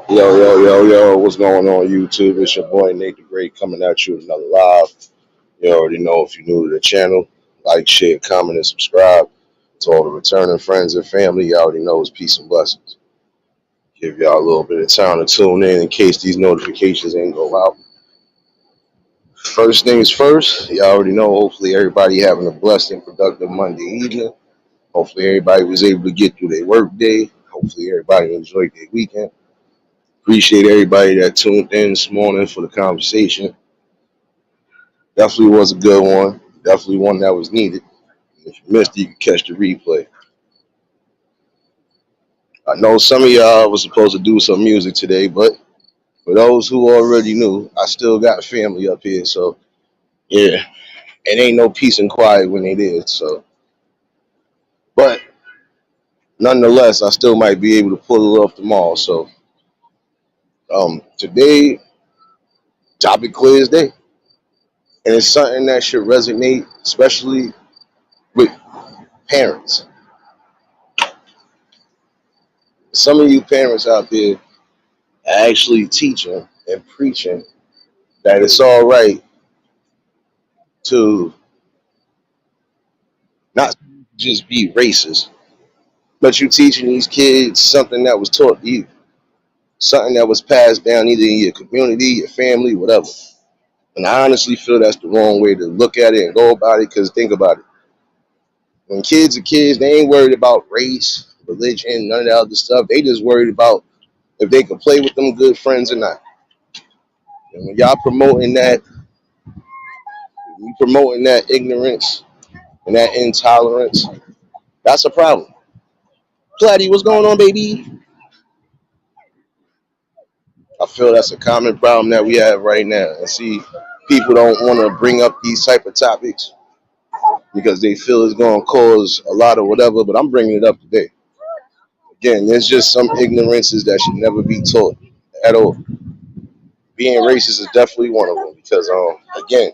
Yo, what's going on YouTube? It's your boy Nate the Great coming at you with another live. You already know if you're new to the channel, like, share, comment, and subscribe. To all the returning friends and family, you already know it's peace and blessings. Give y'all a little bit of time to tune in case these notifications ain't go out. First things first, you already know, hopefully everybody having a blessed and productive Monday evening. Hopefully everybody was able to get through their work day. Hopefully everybody enjoyed their weekend. Appreciate everybody that tuned in this morning for the conversation. Definitely was a good one. Definitely one that was needed. If you missed it, you can catch the replay. I know some of y'all was supposed to do some music today, but for those who already knew, I still got family up here. So, yeah, it ain't no peace and quiet when it is. So, but nonetheless, I still might be able to pull it off tomorrow. So, today, topic quiz day. And it's something that should resonate, especially with parents. Some of you parents out there are actually teaching and preaching that it's all right to not just be racist, but you teaching these kids something that was taught to you, something that was passed down either in your community, your family, whatever. And I honestly feel that's the wrong way to look at it and go about it, because think about it. When kids are kids, they ain't worried about race, religion, none of that other stuff. They just worried about if they can play with them good friends or not. And when y'all promoting that ignorance and that intolerance, that's a problem. Platty, what's going on, baby? I feel that's a common problem that we have right now. And see, people don't want to bring up these type of topics because they feel it's going to cause a lot of whatever, but I'm bringing it up today. Again, there's just some ignorances that should never be taught at all. Being racist is definitely one of them because, again,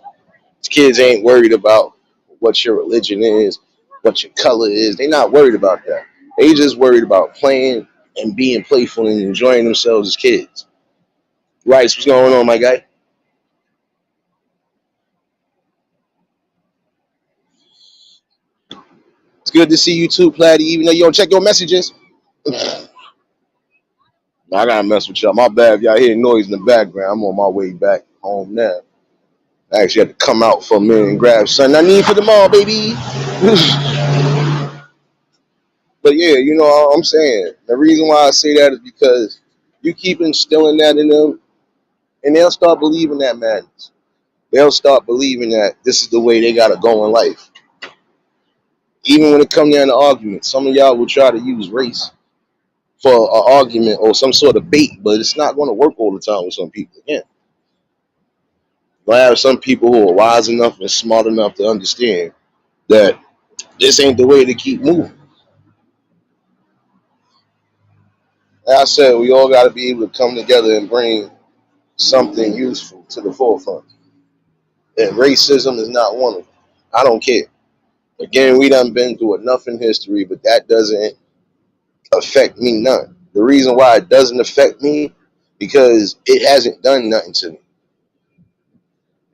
kids ain't worried about what your religion is, what your color is. They're not worried about that. They just worried about playing and being playful and enjoying themselves as kids. Rice, what's going on, my guy? It's good to see you too, Platty, even though you don't check your messages. I gotta mess with y'all. My bad if y'all hear noise in the background. I'm on my way back home now. I actually had to come out for a minute and grab something I need for the mall, baby. But yeah, you know what I'm saying. The reason why I say that is because you keep instilling that in them, and they'll start believing that madness. They'll start believing that this is the way they gotta go in life. Even when it comes down to arguments, some of y'all will try to use race for an argument or some sort of bait, but it's not going to work all the time with some people. Again, I have some people who are wise enough and smart enough to understand that this ain't the way to keep moving. Like I said, we all got to be able to come together and bring something useful to the forefront. And racism is not one of them. I don't care. Again, we done been through enough in history, but that doesn't affect me none. The reason why it doesn't affect me, because it hasn't done nothing to me.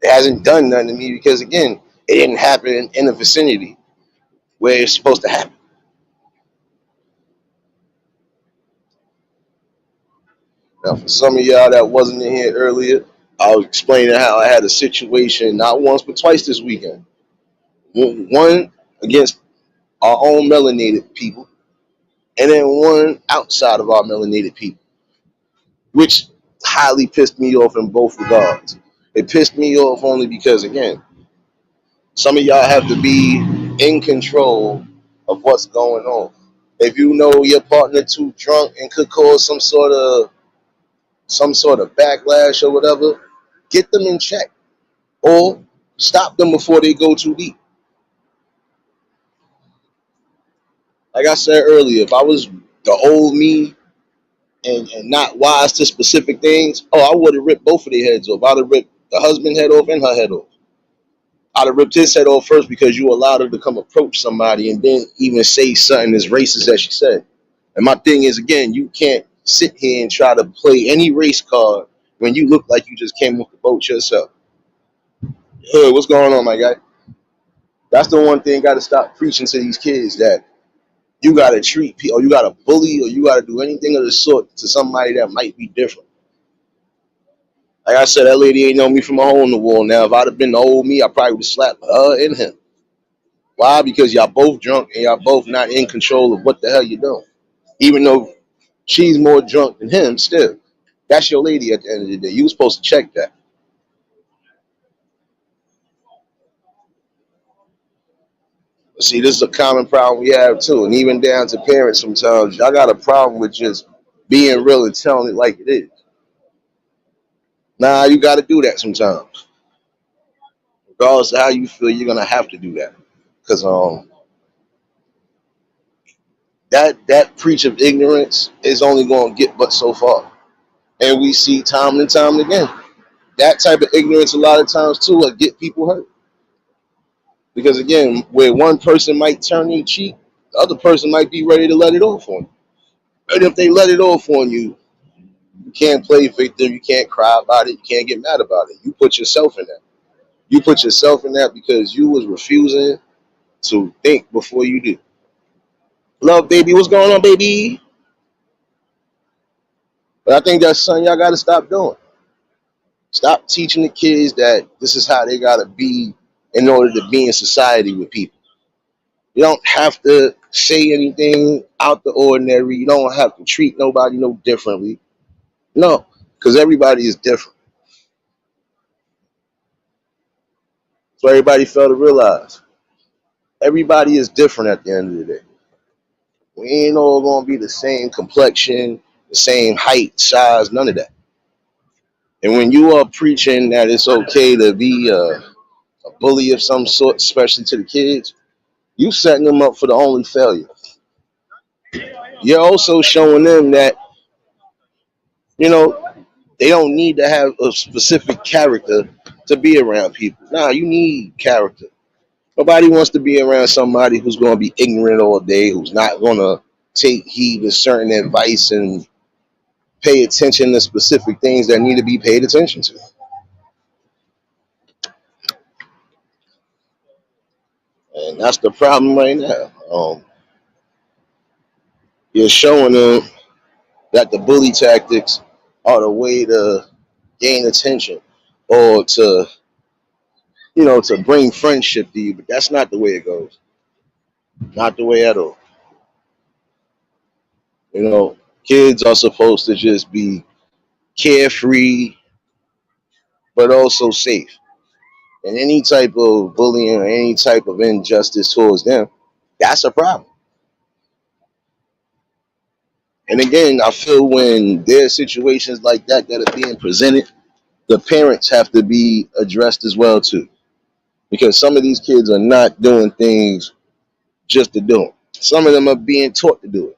It hasn't done nothing to me because, again, it didn't happen in the vicinity where it's supposed to happen. Now, for some of y'all that wasn't in here earlier, I was explaining how I had a situation not once but twice this weekend. One against our own melanated people, and then one outside of our melanated people, which highly pissed me off in both regards. It pissed me off only because, again, some of y'all have to be in control of what's going on. If you know your partner too drunk and could cause some sort of backlash or whatever, get them in check or stop them before they go too deep. Like I said earlier, if I was the old me and not wise to specific things, I would have ripped both of their heads off. I'd have ripped the husband head off and her head off. I'd have ripped his head off first because you allowed her to come approach somebody and then even say something as racist as she said. And my thing is, again, you can't sit here and try to play any race card when you look like you just came off the boat yourself. Hey, what's going on, my guy? That's the one thing got to stop preaching to these kids, that you got to treat people, or you got to bully, or you got to do anything of the sort to somebody that might be different. Like I said, that lady ain't know me from a hole in the wall. Now, if I'd have been the old me, I probably would have slapped her and him. Why? Because y'all both drunk and y'all both not in control of what the hell you're doing. Even though she's more drunk than him, still. That's your lady at the end of the day. You were supposed to check that. See, this is a common problem we have too. And even down to parents sometimes, y'all got a problem with just being real and telling it like it is. Nah, you got to do that sometimes. Regardless of how you feel, you're going to have to do that. Because that preach of ignorance is only going to get but so far. And we see time and time again. That type of ignorance a lot of times too will get people hurt. Because again, where one person might turn their cheek, the other person might be ready to let it off on you. And if they let it off on you, you can't play victim, you can't cry about it, you can't get mad about it. You put yourself in that. You put yourself in that because you was refusing to think before you do. Love, baby, what's going on, baby? But I think that's something y'all got to stop doing. Stop teaching the kids that this is how they got to be in order to be in society with people. You don't have to say anything out the ordinary. You don't have to treat nobody no differently. No, because everybody is different. So everybody fail to realize everybody is different at the end of the day. We ain't all gonna be the same complexion, the same height, size, none of that. And when you are preaching that it's okay to be a bully of some sort, especially to the kids, you setting them up for the only failure. You're also showing them that, you know, they don't need to have a specific character to be around people. Nah, you need character. Nobody wants to be around somebody who's going to be ignorant all day, who's not going to take heed to certain advice and pay attention to specific things that need to be paid attention to. And that's the problem right now. You're showing them that the bully tactics are the way to gain attention or to, to bring friendship to you, but that's not the way it goes. Not the way at all. Kids are supposed to just be carefree, but also safe. And any type of bullying or any type of injustice towards them, that's a problem. And again, I feel when there's situations like that are being presented, the parents have to be addressed as well too, because some of these kids are not doing things just to do them. Some of them are being taught to do it.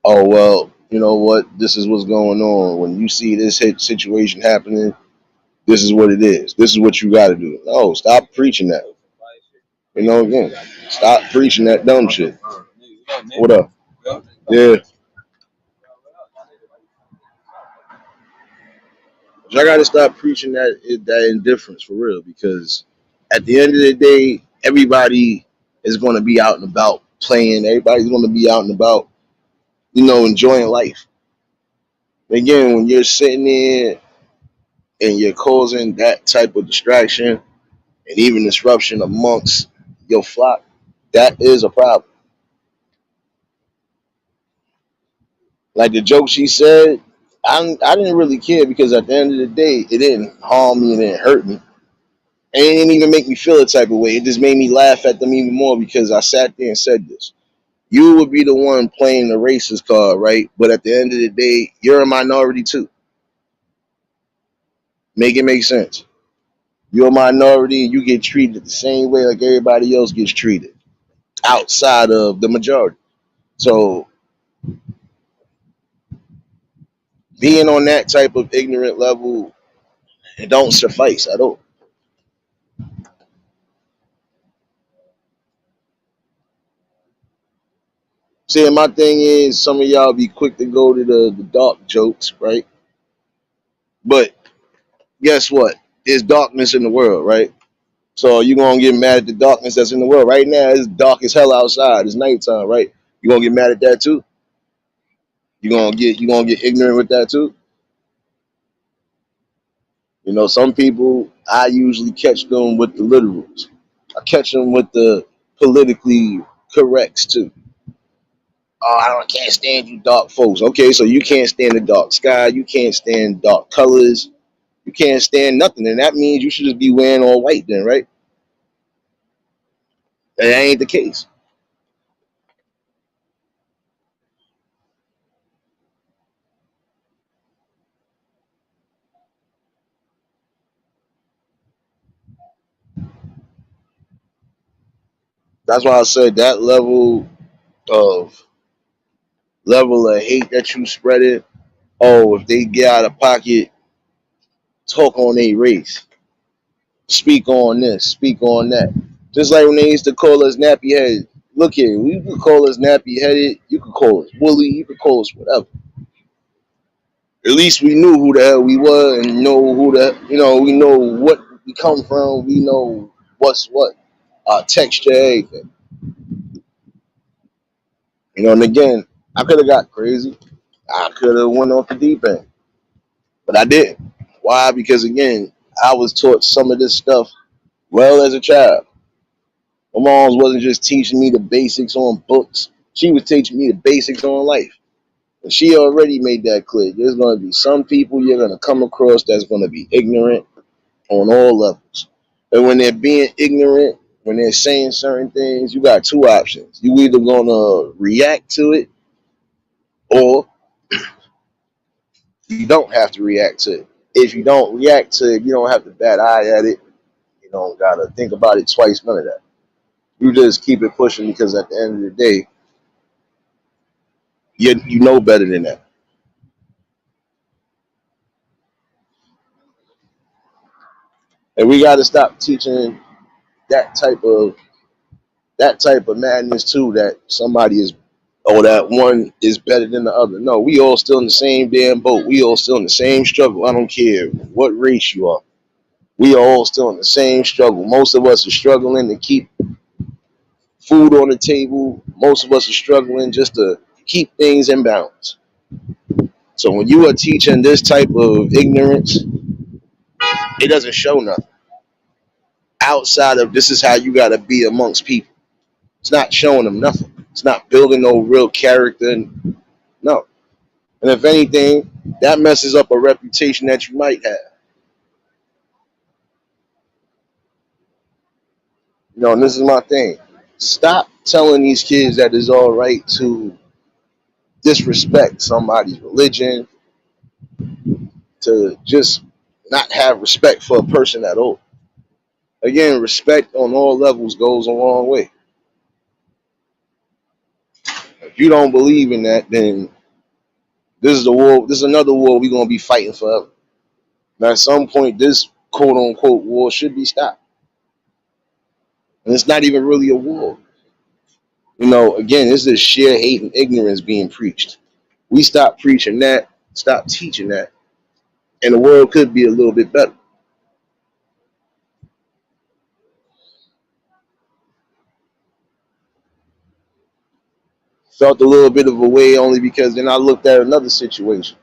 Oh well, you know what? This is what's going on. When you see this situation happening, this is what it is. This is what you got to do. No, stop preaching that. Again, stop preaching that dumb shit. What up? Yeah, I got to stop preaching that indifference for real, because at the end of the day, everybody is going to be out and about playing. Everybody's going to be out and about, enjoying life. Again, when you're sitting there and you're causing that type of distraction and even disruption amongst your flock, that is a problem. Like the joke she said, I didn't really care, because at the end of the day, it didn't harm me and it didn't hurt me. And it didn't even make me feel a type of way. It just made me laugh at them even more, because I sat there and said this. You would be the one playing the racist card, right? But at the end of the day, you're a minority too. Make it make sense. You're a minority and you get treated the same way like everybody else gets treated outside of the majority. So being on that type of ignorant level, it don't suffice at all. See, my thing is, some of y'all be quick to go to the dark jokes, right? But guess what? There's darkness in the world, right? So you gonna get mad at the darkness that's in the world right now? It's dark as hell outside. It's nighttime, right? You gonna get mad at that too? You gonna get ignorant with that too? You know, some people I usually catch them with the literals. I catch them with the politically corrects too. Oh, can't stand you dark folks. Okay, so you can't stand the dark sky. You can't stand dark colors. You can't stand nothing, and that means you should just be wearing all white then, right? And that ain't the case. That's why I said that of level of hate that you spread it. Oh, if they get out of pocket, talk on their race, speak on this, speak on that. Just like when they used to call us nappy headed. Look here, you could call us nappy headed, you could call us bully, you could call us whatever. At least we knew who the hell we were and know who the we know what we come from, we know what's what, our texture, everything. And again, I could have got crazy. I could have went off the deep end, but I didn't. Why? Because again, I was taught some of this stuff well as a child. My mom wasn't just teaching me the basics on books; she was teaching me the basics on life. And she already made that clear. There's going to be some people you're going to come across that's going to be ignorant on all levels. And when they're being ignorant, when they're saying certain things, you got two options. You either going to react to it or you don't have to react to it. If you don't react to it, you don't have to bat eye at it. You don't got to think about it twice, none of that. You just keep it pushing because at the end of the day, you know better than that. And we got to stop teaching that type of that type of madness too, that somebody is or that one is better than the other. No, we all still in the same damn boat. We all still in the same struggle. I don't care what race you are. We are all still in the same struggle. Most of us are struggling to keep food on the table. Most of us are struggling just to keep things in balance. So when you are teaching this type of ignorance, it doesn't show nothing outside of this is how you got to be amongst people. It's not showing them nothing. It's not building no real character. No. And if anything, that messes up a reputation that you might have. And this is my thing. Stop telling these kids that it's all right to disrespect somebody's religion, to just not have respect for a person at all. Again, respect on all levels goes a long way. If you don't believe in that, then this is a war. This is another war we're gonna be fighting forever. Now, at some point, this quote unquote war should be stopped, and it's not even really a war. Again, this is sheer hate and ignorance being preached. We stop preaching that, stop teaching that, and the world could be a little bit better. Felt a little bit of a way only because then I looked at another situation.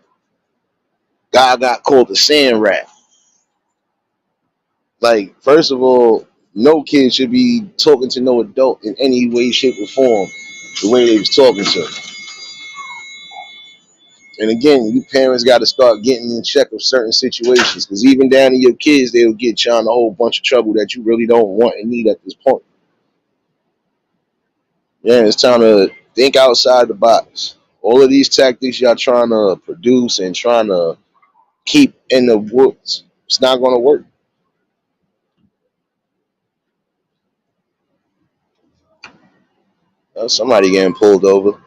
God got called a sand rat. Like, first of all, no kid should be talking to no adult in any way, shape, or form the way they was talking to him. And again, you parents got to start getting in check of certain situations because even down to your kids, they'll get you on a whole bunch of trouble that you really don't want and need at this point. Yeah, it's time to think outside the box. All of these tactics y'all trying to produce and trying to keep in the woods, it's not going to work. Somebody getting pulled over.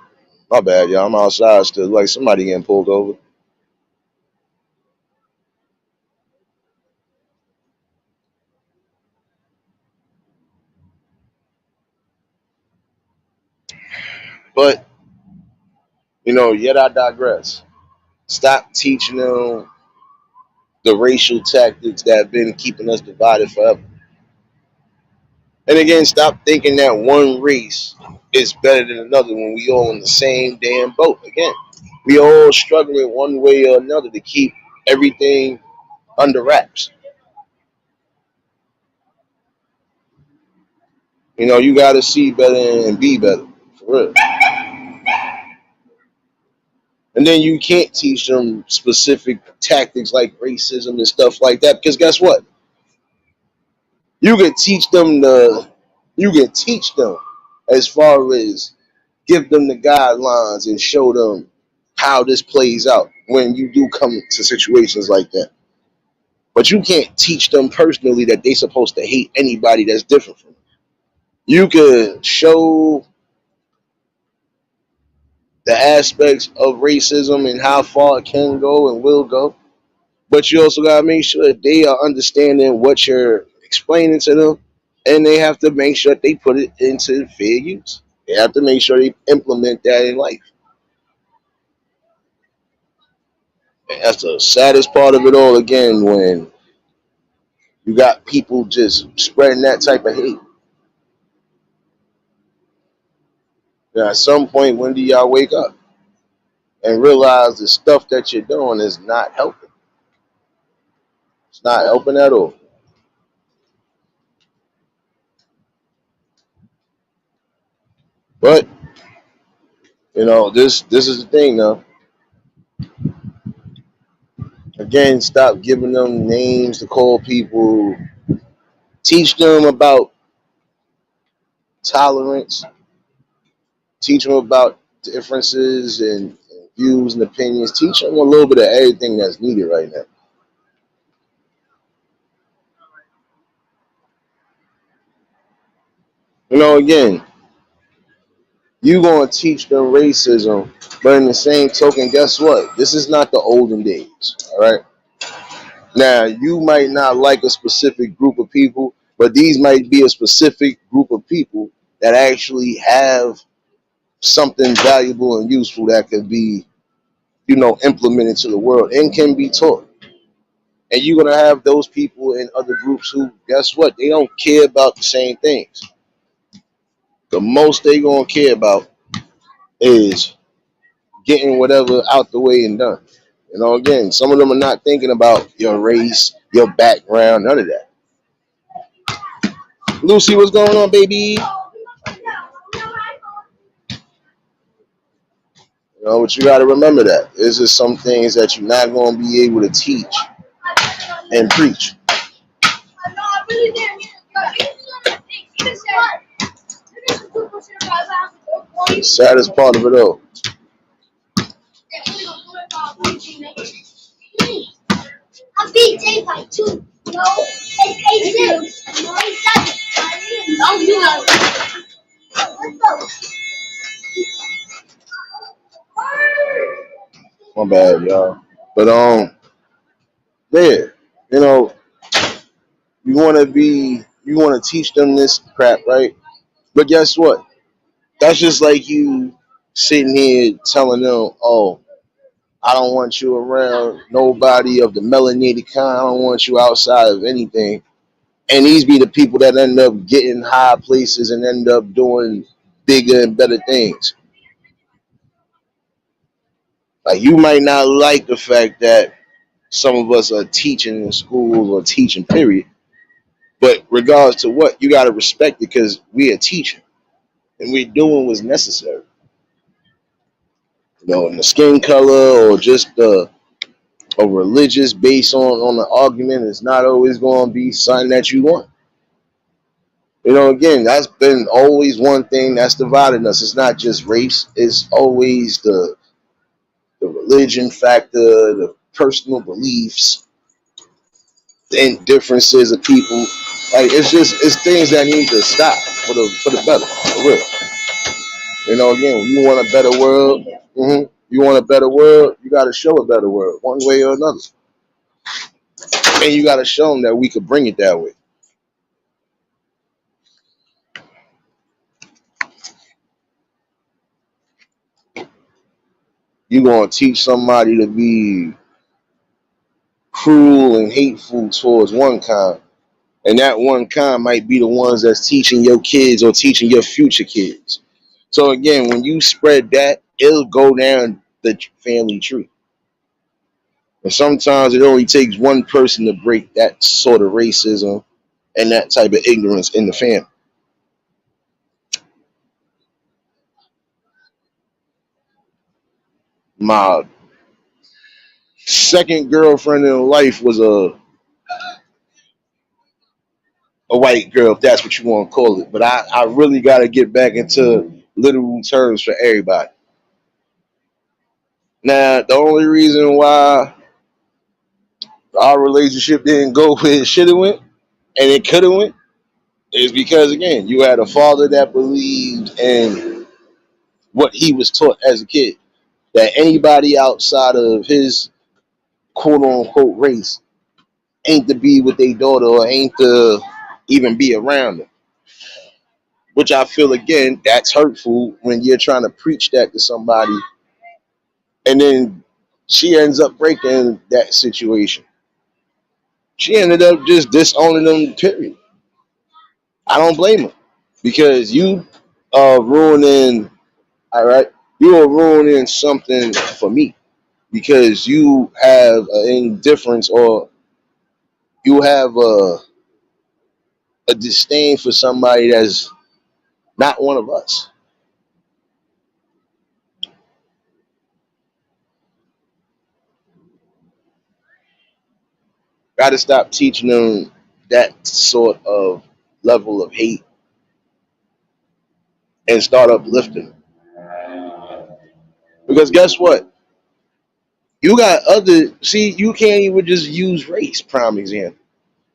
My bad, y'all. I'm outside still. Like somebody getting pulled over. But Yet I digress. Stop teaching them the racial tactics that have been keeping us divided forever. And again, stop thinking that one race is better than another when we all in the same damn boat. Again, we all struggling one way or another to keep everything under wraps. You got to see better and be better, for real. And then you can't teach them specific tactics like racism and stuff like that because guess what? You can teach them as far as give them the guidelines and show them how this plays out when you do come to situations like that. But you can't teach them personally that they're supposed to hate anybody that's different from them. You could show the aspects of racism and how far it can go and will go, but you also gotta make sure that they are understanding what you're explaining to them, and they have to make sure that they put it into fair use. They have to make sure they implement that in life. And that's the saddest part of it all. Again, when you got people just spreading that type of hate. At some point, when do y'all wake up and realize the stuff that you're doing is not helping? It's not helping at all. But this is the thing, though. Again, stop giving them names to call people. Teach them about tolerance. Teach them about differences and views and opinions. Teach them a little bit of everything that's needed right now. Again, you gonna teach them racism, but in the same token, guess what? This is not the olden days. All right. Now, you might not like a specific group of people, but these might be a specific group of people that actually have something valuable and useful that could be, implemented to the world and can be taught. And you're gonna have those people in other groups who, guess what? They don't care about the same things. The most they gonna care about is getting whatever out the way and done. Again, some of them are not thinking about your race, your background, none of that. Lucy, what's going on, baby? But you got to remember that. There's just some things that you're not going to be able to teach and preach. The saddest part of it all. I beat Dave by 2. No, it's 8-6. No, my bad, y'all. But yeah, you know, you want to teach them this crap, right? But guess what? That's just like you sitting here telling them, "Oh, I don't want you around nobody of the melanated kind. I don't want you outside of anything." And these be the people that end up getting high places and end up doing bigger and better things. Like you might not like the fact that some of us are teaching in schools or teaching, period. But regards to what, you gotta respect it because we are teaching and we're doing what's necessary. And the skin color or just a religious base on the argument is not always going to be something that you want. Again, that's been always one thing that's divided us. It's not just race. It's always the religion factor, the personal beliefs, and differences of people. Like it's things that need to stop for the better, for real. Again, you want a better world. You want a better world. You got to show a better world, one way or another, and you got to show them that we could bring it that way. You're gonna teach somebody to be cruel and hateful towards one kind, and that one kind might be the ones that's teaching your kids or teaching your future kids. So again, when you spread that, it'll go down the family tree. And sometimes it only takes one person to break that sort of racism and that type of ignorance in the family. My second girlfriend in life was a white girl, if that's what you want to call it. But I really got to get back into literal terms for everybody. Now, the only reason why our relationship didn't go where it should have went and it could have went is because, again, you had a father that believed in what he was taught as a kid. That anybody outside of his quote unquote race ain't to be with their daughter or ain't to even be around them. Which I feel again, that's hurtful when you're trying to preach that to somebody and then she ends up breaking that situation. She ended up just disowning them, period. I don't blame her because you are ruining, all right, you are ruining something for me because you have an indifference or you have a disdain for somebody that's not one of us. Got to stop teaching them that sort of level of hate and start uplifting them. Because guess what? You got other, see, you can't even just use race, prime example.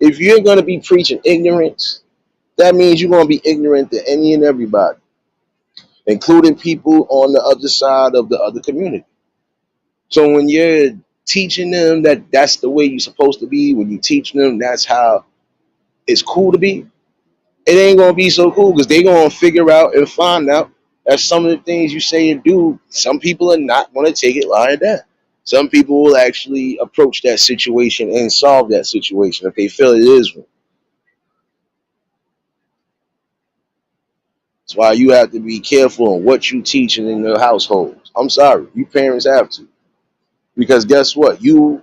If you're going to be preaching ignorance, that means you're going to be ignorant to any and everybody, including people on the other side of the other community. So when you're teaching them that that's the way you're supposed to be, when you teach them that's how it's cool to be, it ain't gonna be so cool because they gonna figure out and find out that some of the things you say and do, some people are not gonna take it lying down. Some people will actually approach that situation and solve that situation if they feel it is one. That's why you have to be careful on what you teaching in your households. I'm sorry, you parents have to. Because guess what? You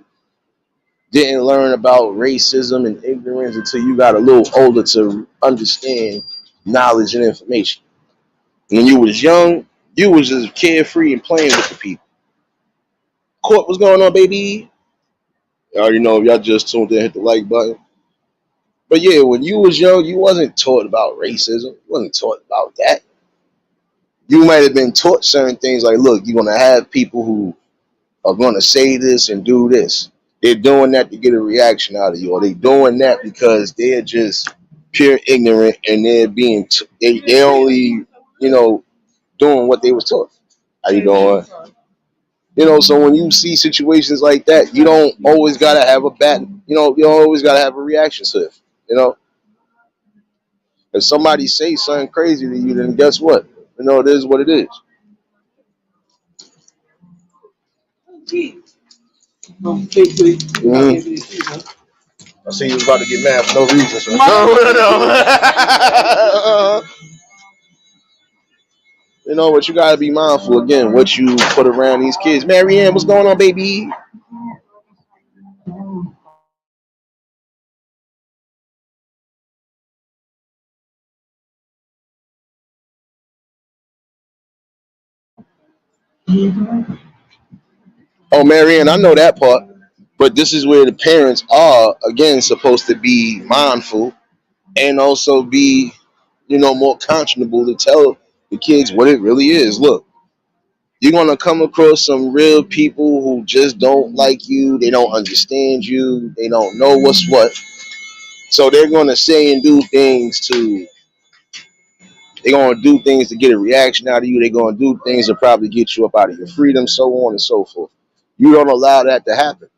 didn't learn about racism and ignorance until you got a little older to understand knowledge and information. When you was young, you was just carefree and playing with the people. Court, what's going on, baby? I already know if y'all just tuned in, hit the like button. But yeah, when you was young, you wasn't taught about racism. You wasn't taught about that. You might have been taught certain things like, look, you're gonna have people who are gonna say this and do this. They're doing that to get a reaction out of you, or they doing that because they're just pure ignorant and they're being they only doing what they was taught. How you doing? So when you see situations like that, you don't always gotta have a bad, you don't always gotta have a reaction to it. You know, if somebody say something crazy to you, then guess what? It is what it is. Mhm. I see you was about to get mad for no reason. So. No, no. What you gotta be mindful again, what you put around these kids. Marianne, what's going on, baby? Oh, Marianne, I know that part. But this is where the parents are again supposed to be mindful and also be, more conscionable to tell the kids what it really is. Look, you're gonna come across some real people who just don't like you, they don't understand you, they don't know what's what. So they're gonna say and do things to they're gonna do things to get a reaction out of you, they're gonna do things to probably get you up out of your freedom, so on and so forth. You don't allow that to happen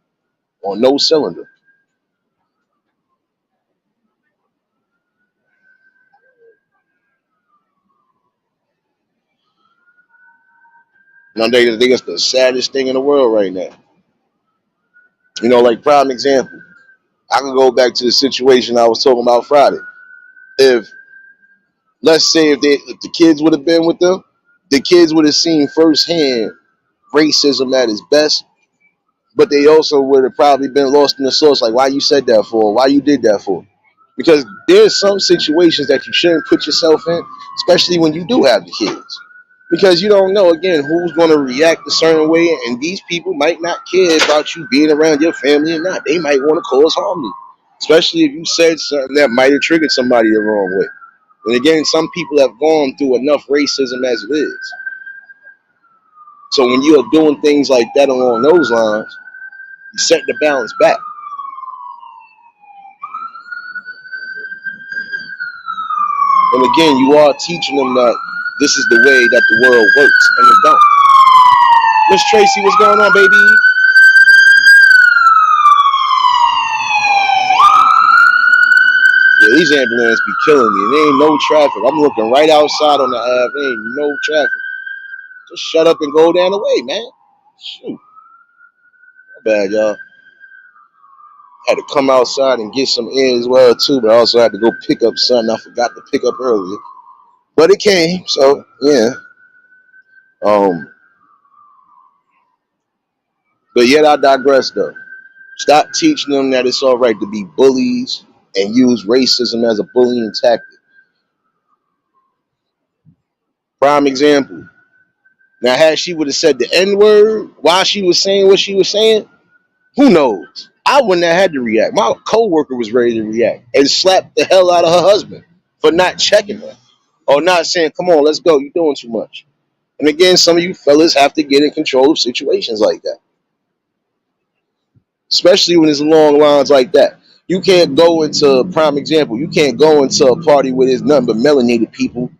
on no cylinder. And I think it's the saddest thing in the world right now. Like prime example, I can go back to the situation I was talking about Friday. If let's say if the kids would have been with them, the kids would have seen firsthand racism at its best, but they also would have probably been lost in the sauce. Like, why you said that for? Why you did that for? Because there's some situations that you shouldn't put yourself in, especially when you do have the kids. Because you don't know, again, who's going to react a certain way, and these people might not care about you being around your family or not. They might want to cause harm to you, especially if you said something that might have triggered somebody the wrong way. And again, some people have gone through enough racism as it is. So when you are doing things like that along those lines, you set the balance back. And again, you are teaching them that this is the way that the world works, and it don't. Miss Tracy, what's going on, baby? Yeah, these ambulances be killing me. There ain't no traffic. I'm looking right outside on the Ave. There ain't no traffic. Just shut up and go down the way, man. Shoot. My bad, y'all. Had to come outside and get some air as well, too, but I also had to go pick up something I forgot to pick up earlier. But it came, so, yeah. But yet I digress, though. Stop teaching them that it's all right to be bullies and use racism as a bullying tactic. Prime example. Now, had she would have said the N word while she was saying what she was saying, who knows? I wouldn't have had to react. My coworker was ready to react and slap the hell out of her husband for not checking her or not saying, "Come on, let's go. You're doing too much." And again, some of you fellas have to get in control of situations like that, especially when it's along lines like that. You can't go into prime example. You can't go into a party where there's nothing but melanated people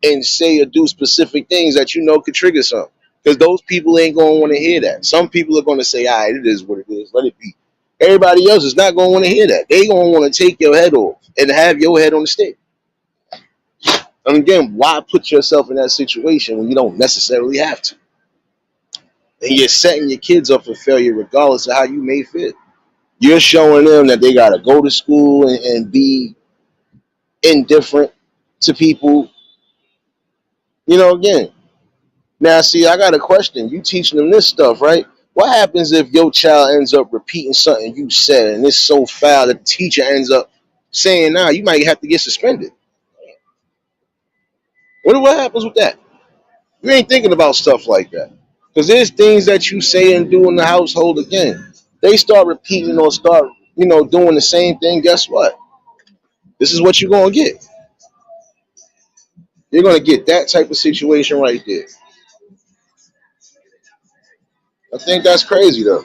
and say or do specific things that you know could trigger something. Because those people ain't going to want to hear that. Some people are going to say, all right, it is what it is. Let it be. Everybody else is not going to want to hear that. They going to want to take your head off and have your head on the stick. And again, why put yourself in that situation when you don't necessarily have to? And you're setting your kids up for failure regardless of how you may feel. You're showing them that they got to go to school and be indifferent to people. Again, now, see, I got a question. You teaching them this stuff, right? What happens if your child ends up repeating something you said and it's so foul that the teacher ends up saying, nah, you might have to get suspended? What happens with that? You ain't thinking about stuff like that. Because there's things that you say and do in the household again. They start repeating or start, doing the same thing. Guess what? This is what you're going to get. You're going to get that type of situation right there. I think that's crazy, though.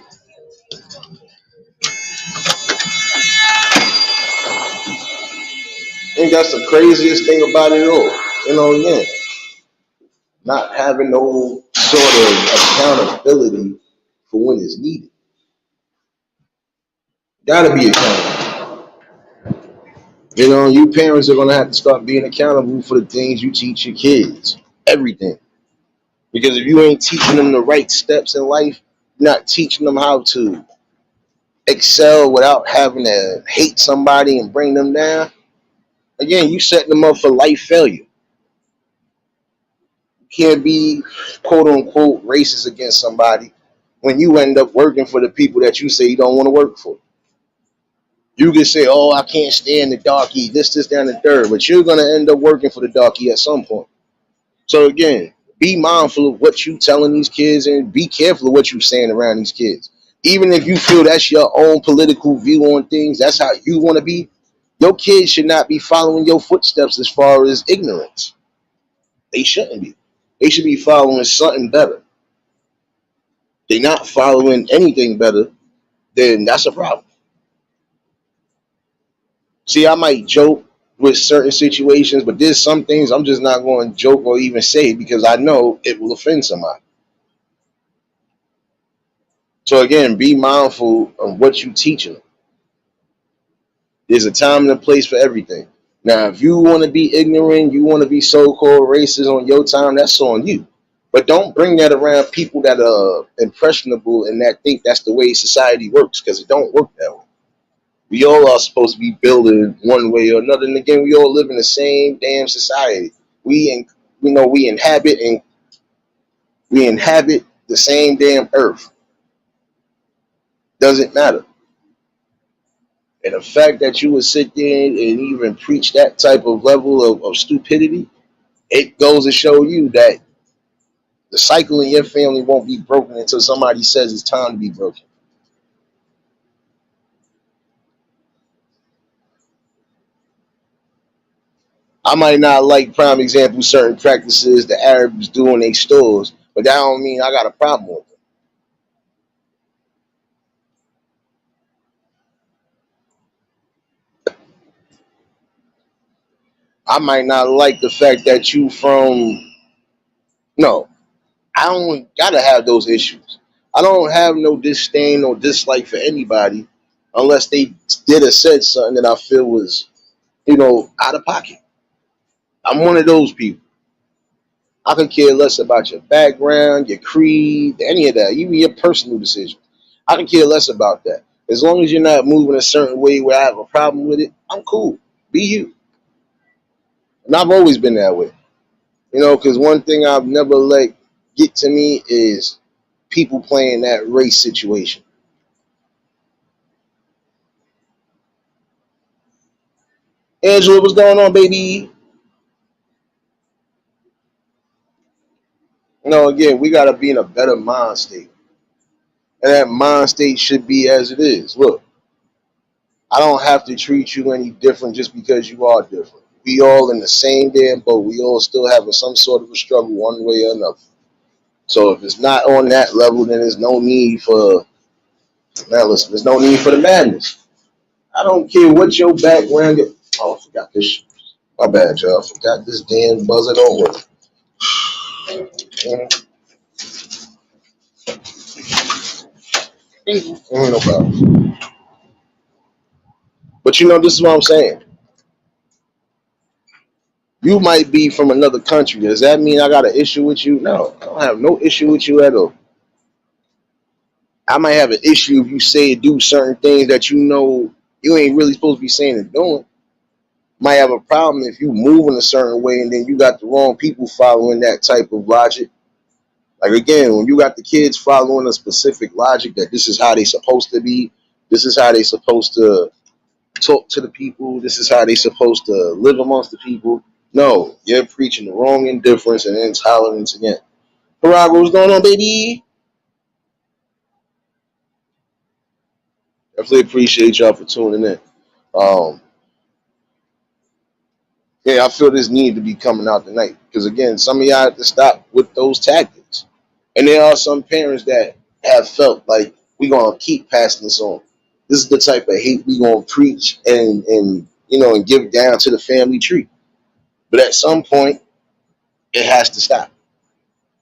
I think that's the craziest thing about it all. Again, not having no sort of accountability for when it's needed. Gotta be accountable. You parents are gonna have to start being accountable for the things you teach your kids. Everything. Because if you ain't teaching them the right steps in life, you're not teaching them how to excel without having to hate somebody and bring them down. Again, you setting them up for life failure. You can't be quote unquote racist against somebody when you end up working for the people that you say you don't want to work for. You can say, "Oh, I can't stand the darky, this, that, and the third," but you're gonna end up working for the darky at some point. So again, be mindful of what you telling these kids and be careful of what you saying around these kids. Even if you feel that's your own political view on things, that's how you want to be. Your kids should not be following your footsteps as far as ignorance. They shouldn't be. They should be following something better. They're not following anything better, then that's a problem. See, I might joke with certain situations, but there's some things I'm just not going to joke or even say because I know it will offend somebody. So again, be mindful of what you teach them. There's a time and a place for everything. Now, if you want to be ignorant, you want to be so-called racist on your time, that's on you. But don't bring that around people that are impressionable and that think that's the way society works, because it don't work that way. We all are supposed to be building one way or another. And again, we all live in the same damn society. We in, we inhabit and we inhabit the same damn earth. Doesn't matter. And the fact that you would sit there and even preach that type of level of stupidity, it goes to show you that the cycle in your family won't be broken until somebody says it's time to be broken. I might not like, prime example, certain practices the Arabs do in their stores, but that don't mean I got a problem with it. I might not like the fact that you from, no, I don't gotta have those issues. I don't have no disdain or dislike for anybody unless they did or said something that I feel was, out of pocket. I'm one of those people. I could care less about your background, your creed, any of that, even your personal decision. I can care less about that. As long as you're not moving a certain way where I have a problem with it, I'm cool. Be you. And I've always been that way. Because one thing I've never let get to me is people playing that race situation. Angela, what's going on, baby? Again, we got to be in a better mind state. And that mind state should be as it is. Look, I don't have to treat you any different just because you are different. We all in the same damn boat. We all still having some sort of a struggle one way or another. So if it's not on that level, then there's no need for, now listen, there's no need for the madness. I don't care what your background is. Oh, I forgot this. My bad, y'all. I forgot this damn buzzer don't work. No problem. But this is what I'm saying. You might be from another country. Does that mean I got an issue with you? No, I don't have no issue with you at all. I might have an issue if you say and do certain things that you ain't really supposed to be saying and doing. Might have a problem if you move in a certain way and then you got the wrong people following that type of logic. Like again, when you got the kids following a specific logic that this is how they supposed to be, this is how they supposed to talk to the people, this is how they supposed to live amongst the people. No, you're preaching the wrong indifference and intolerance again. Parag, what's going on, baby? Definitely appreciate y'all for tuning in. Um, yeah, I feel this need to be coming out tonight because again, some of y'all have to stop with those tactics, and there are some parents that have felt like we gonna keep passing this on. This is the type of hate we gonna preach and give down to the family tree. But at some point, it has to stop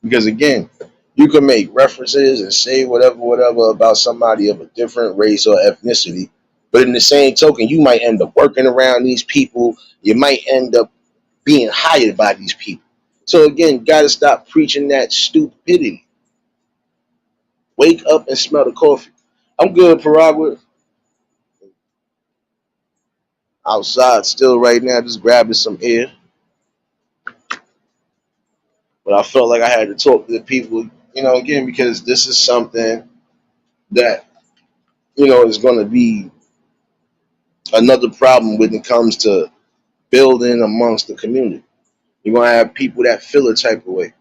because again, you can make references and say whatever about somebody of a different race or ethnicity, but in the same token, you might end up working around these people. You might end up being hired by these people. So again, gotta stop preaching that stupidity. Wake up and smell the coffee. I'm good, Paragua. Outside still right now, just grabbing some air. But I felt like I had to talk to the people, again, because this is something that, is gonna be another problem when it comes to building amongst the community. You're gonna have people that feel a type of way.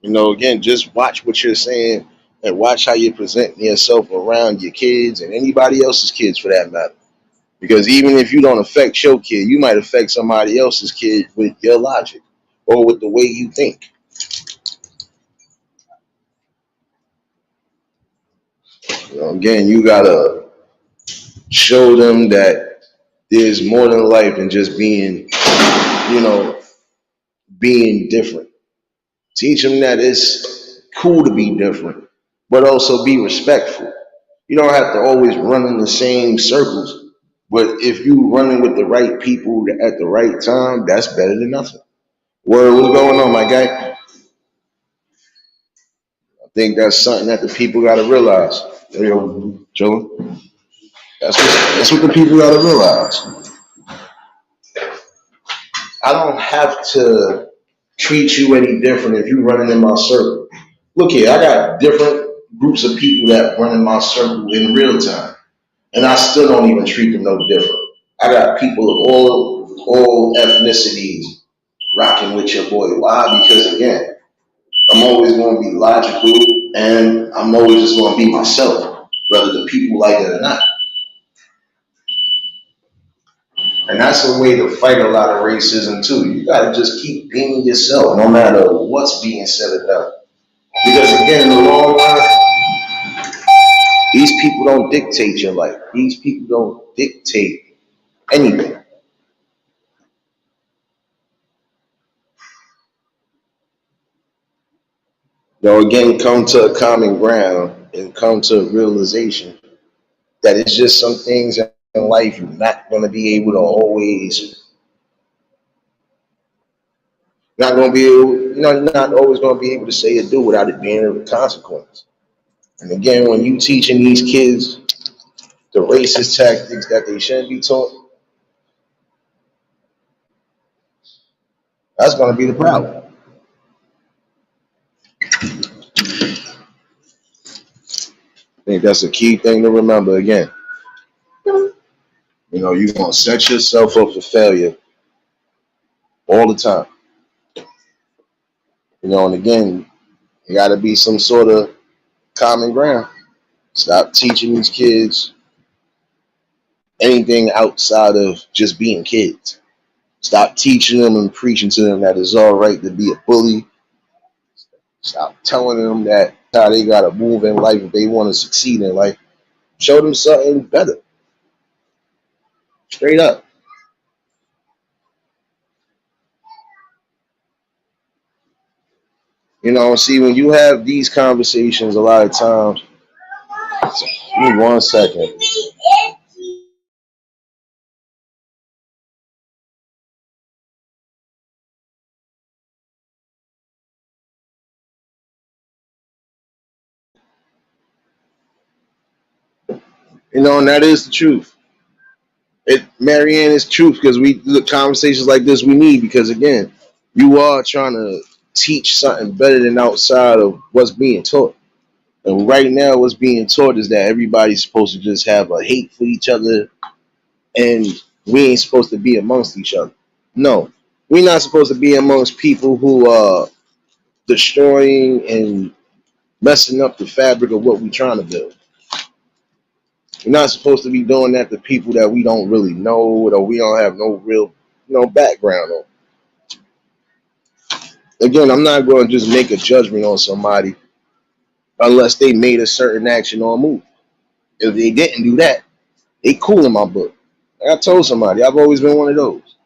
Again, just watch what you're saying and watch how you're presenting yourself around your kids and anybody else's kids for that matter. Because even if you don't affect your kid, you might affect somebody else's kid with your logic or with the way you think. Again, you gotta show them that there's more than life than just you know, being different. Teach them that it's cool to be different, but also be respectful. You don't have to always run in the same circles, but if you running with the right people at the right time, that's better than nothing. Word, what's going on, my guy? I think that's something that the people got to realize. Yo, Joe, that's what the people got to realize. I don't have to treat you any different if you running in my circle. Look here, I got different groups of people that run in my circle in real time, and I still don't even treat them no different. I got people of all ethnicities rocking with your boy. Why? Because again, I'm always going to be logical, and I'm always just going to be myself, whether the people like it or not. And that's a way to fight a lot of racism too. You got to just keep being yourself, no matter what's being said or done. Because again, in the long run, these people don't dictate your life. These people don't dictate anything. Again, come to a common ground and come to a realization that it's just some things in life you're not going to be able to always, not going to be able, not always going to be able to say or do without it being a consequence. And again, when you teaching these kids the racist tactics that they shouldn't be taught, that's going to be the problem. I think that's a key thing to remember again. You're going to set yourself up for failure all the time. And again, you got to be some sort of common ground. Stop teaching these kids anything outside of just being kids. Stop teaching them and preaching to them that it's all right to be a bully. Stop telling them that how they got to move in life if they want to succeed in life. Show them something better. Straight up. See, when you have these conversations, a lot of times, give me 1 second. And that is the truth. Marianne is truth because we look conversations like this we need because again, you are trying to teach something better than outside of what's being taught. And right now, what's being taught is that everybody's supposed to just have a hate for each other, and we ain't supposed to be amongst each other. No, we're not supposed to be amongst people who are destroying and messing up the fabric of what we're trying to build. We're not supposed to be doing that to people that we don't really know or we don't have no real, background on. Again, I'm not going to just make a judgment on somebody unless they made a certain action or move. If they didn't do that, they cool in my book. Like I told somebody, I've always been one of those.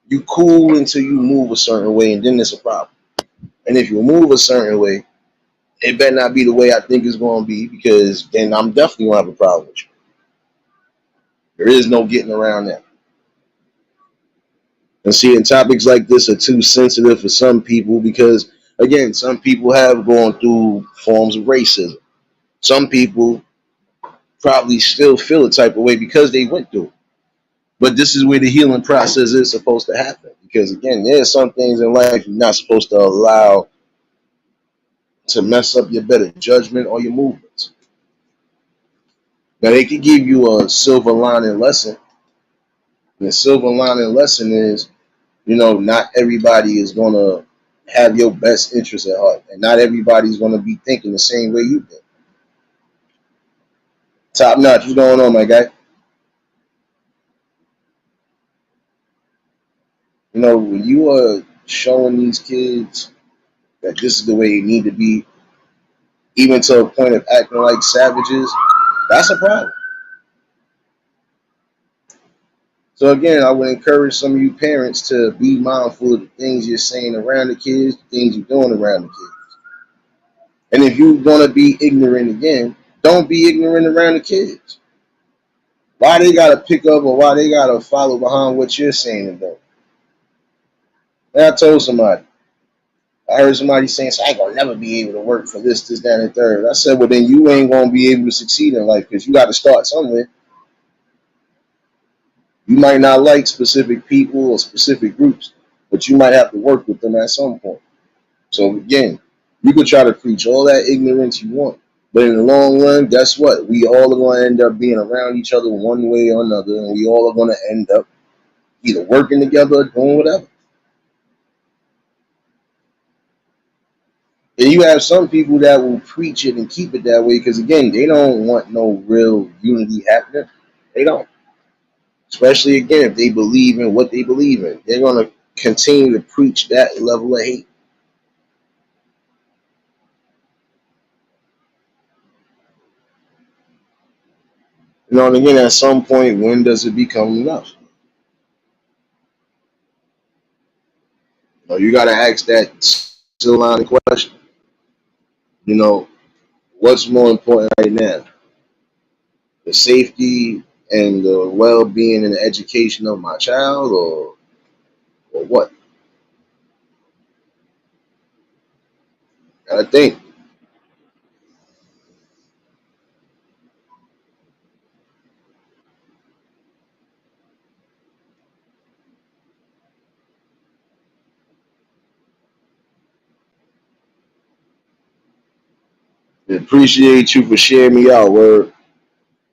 You cool until you move a certain way, and then it's a problem. And if you move a certain way, it better not be the way I think it's going to be, because then I'm definitely going to have a problem with you. There is no getting around that. And seeing topics like this are too sensitive for some people because, again, some people have gone through forms of racism. Some people probably still feel a type of way because they went through it. But this is where the healing process is supposed to happen. Because, again, there's some things in life you're not supposed to allow to mess up your better judgment or your movements. Now, they could give you a silver lining lesson. And the silver lining lesson is, not everybody is going to have your best interest at heart. And not everybody's going to be thinking the same way you think. Top notch, what's going on, my guy? When you are showing these kids that this is the way you need to be, even to a point of acting like savages, that's a problem. So again, I would encourage some of you parents to be mindful of the things you're saying around the kids, the things you're doing around the kids. And if you're going to be ignorant again, Don't be ignorant around the kids. Why they gotta pick up or why they gotta follow behind what you're saying and doing? And I told somebody, I heard somebody saying, so I ain't gonna never be able to work for this, that, and the third. I said, well, then you ain't gonna be able to succeed in life because you got to start somewhere. You might not like specific people or specific groups, but you might have to work with them at some point. So again, you could try to preach all that ignorance you want, but in the long run, guess what? We all are going to end up being around each other one way or another, and we all are going to end up either working together or doing whatever. And you have some people that will preach it and keep it that way because, again, they don't want no real unity happening. They don't. Especially, again, if they believe in what they believe in. They're going to continue to preach that level of hate. You know, and again, at some point, when does it become enough? You got to ask that still line of question. You know, what's more important right now? The safety and the well-being and the education of my child, or what? I think I appreciate you for sharing me out. Word.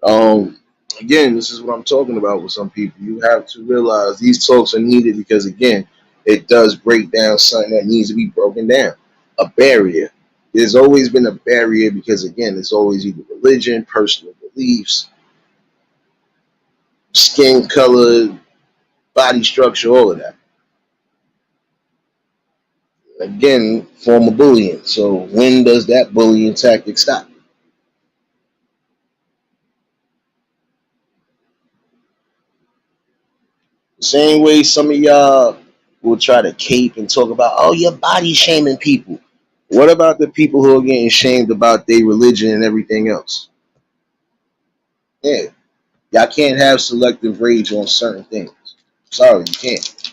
Um, Again, this is what I'm talking about with some people. You have to realize these talks are needed because, again, it does break down something that needs to be broken down. A barrier. There's always been a barrier because, again, it's always either religion, personal beliefs, skin color, body structure, all of that. Again, form of bullying. So when does that bullying tactic stop? The same way some of y'all will try to cape and talk about, oh, you're body shaming people. What about the people who are getting shamed about their religion and everything else? Yeah, y'all can't have selective rage on certain things. Sorry, you can't.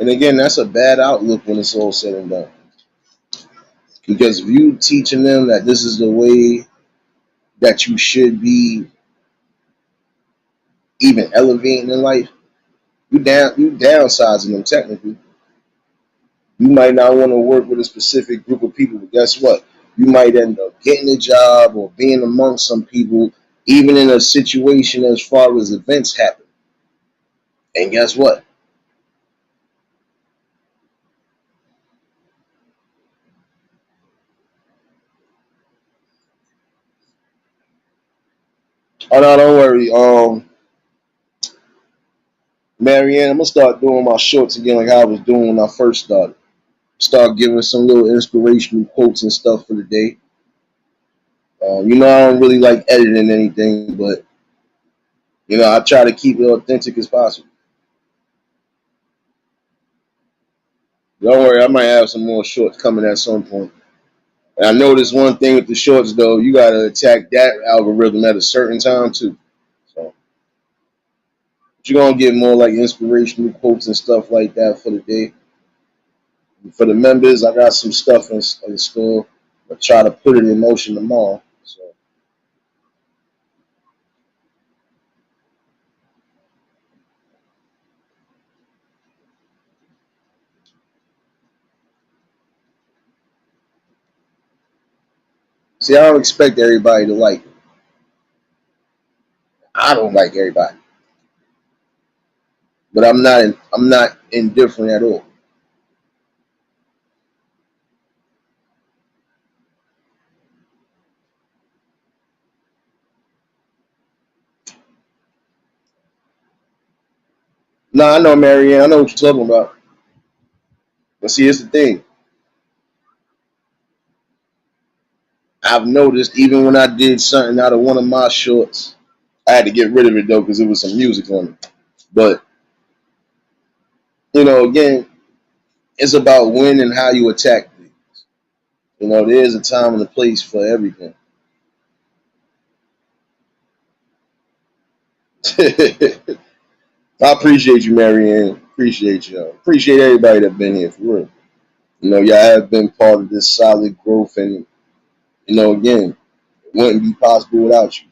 And again, that's a bad outlook when it's all said and done. Because if you teaching them that this is the way that you should be even elevating in life, you downsizing them technically. You might not want to work with a specific group of people, but guess what? You might end up getting a job or being amongst some people, even in a situation as far as events happen. And guess what? Oh no, don't worry. Marianne, I'm gonna start doing my shorts again like I was doing when I first started. Start giving some little inspirational quotes and stuff for the day. I don't really like editing anything, but I try to keep it authentic as possible. Don't worry, I might have some more shorts coming at some point. And I noticed one thing with the shorts though, you gotta attack that algorithm at a certain time too. So you're gonna get more like inspirational quotes and stuff like that for the day. And for the members, I got some stuff in store. I try to put it in motion tomorrow. So see, I don't expect everybody to like it. I don't like everybody, but I'm not indifferent at all. No, I know, Marianne. I know what you're talking about. But see, it's the thing. I've noticed even when I did something out of one of my shorts, I had to get rid of it though because it was some music on it. But Again, it's about when and how you attack things. There's a time and a place for everything. I appreciate you, Marianne. Appreciate you. Appreciate everybody that been here for real. Y'all have been part of this solid growth, and again, it wouldn't be possible without you.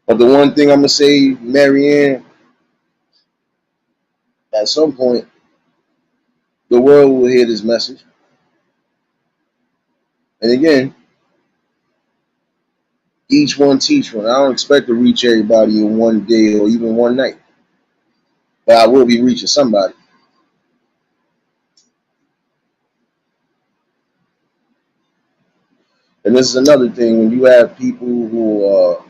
But the one thing I'm gonna say, Marianne, at some point, the world will hear this message. And again, each one teach one. I don't expect to reach everybody in one day or even one night, but I will be reaching somebody. And this is another thing when you have people who are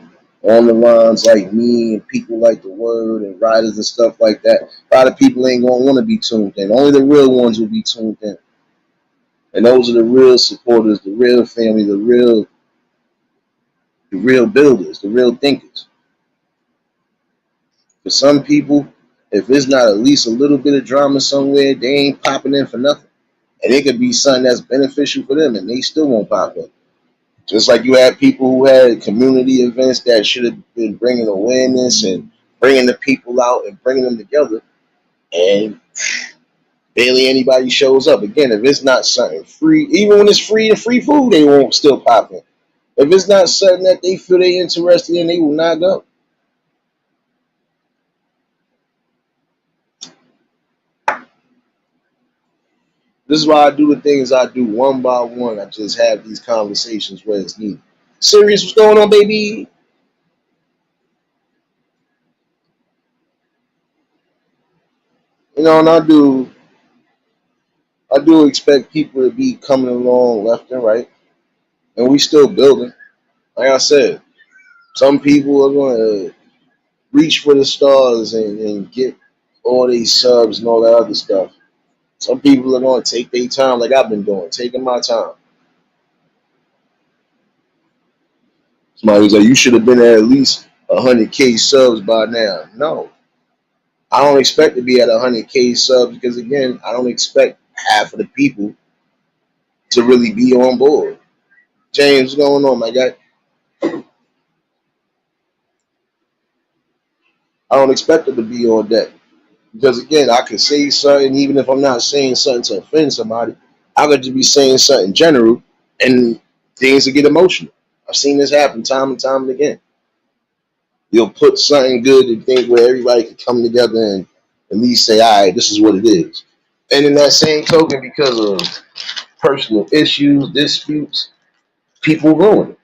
on the lines like me and people like the Word and writers and stuff like that. A lot of people ain't gonna want to be tuned in. Only the real ones will be tuned in, and those are the real supporters, the real family, the real builders, the real thinkers. For some people, if it's not at least a little bit of drama somewhere, they ain't popping in for nothing. And it could be something that's beneficial for them, and they still won't pop in. Just like you had people who had community events that should have been bringing awareness and bringing the people out and bringing them together, and barely anybody shows up. Again, if it's not something free, even when it's free and free food, they won't still pop in. If it's not something that they feel they interested in, they will not go. This is why I do the things I do one by one. I just have these conversations where it's needed. Serious, what's going on, baby? And I do expect people to be coming along left and right, and we still building. Like I said, some people are going to reach for the stars and get all these subs and all that other stuff. Some people are going to take their time, like I've been doing, taking my time. Somebody was like, "You should have been at least 100K subs by now." No, I don't expect to be at 100K subs because again, I don't expect half of the people to really be on board. James, what's going on, my guy? I don't expect them to be on deck because again, I could say something even if I'm not saying something to offend somebody. I could just be saying something general, and things will get emotional. I've seen this happen time and time again. You'll put something good and think where everybody can come together and at least say, "All right, this is what it is." And in that same token, because of personal issues, disputes, people ruin it.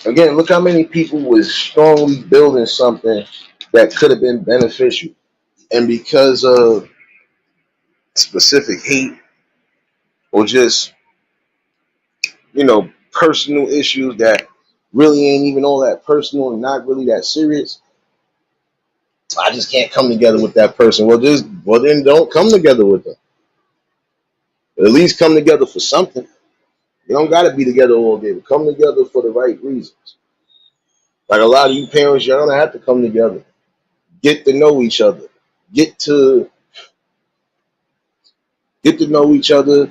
Again, look how many people was strongly building something that could have been beneficial. And because of specific hate or just, personal issues that really ain't even all that personal and not really that serious, I just can't come together with that person. Well then don't come together with them. At least come together for something. You don't gotta be together all day, but come together for the right reasons. Like a lot of you parents, y'all don't have to come together. Get to know each other. Get to get to know each other.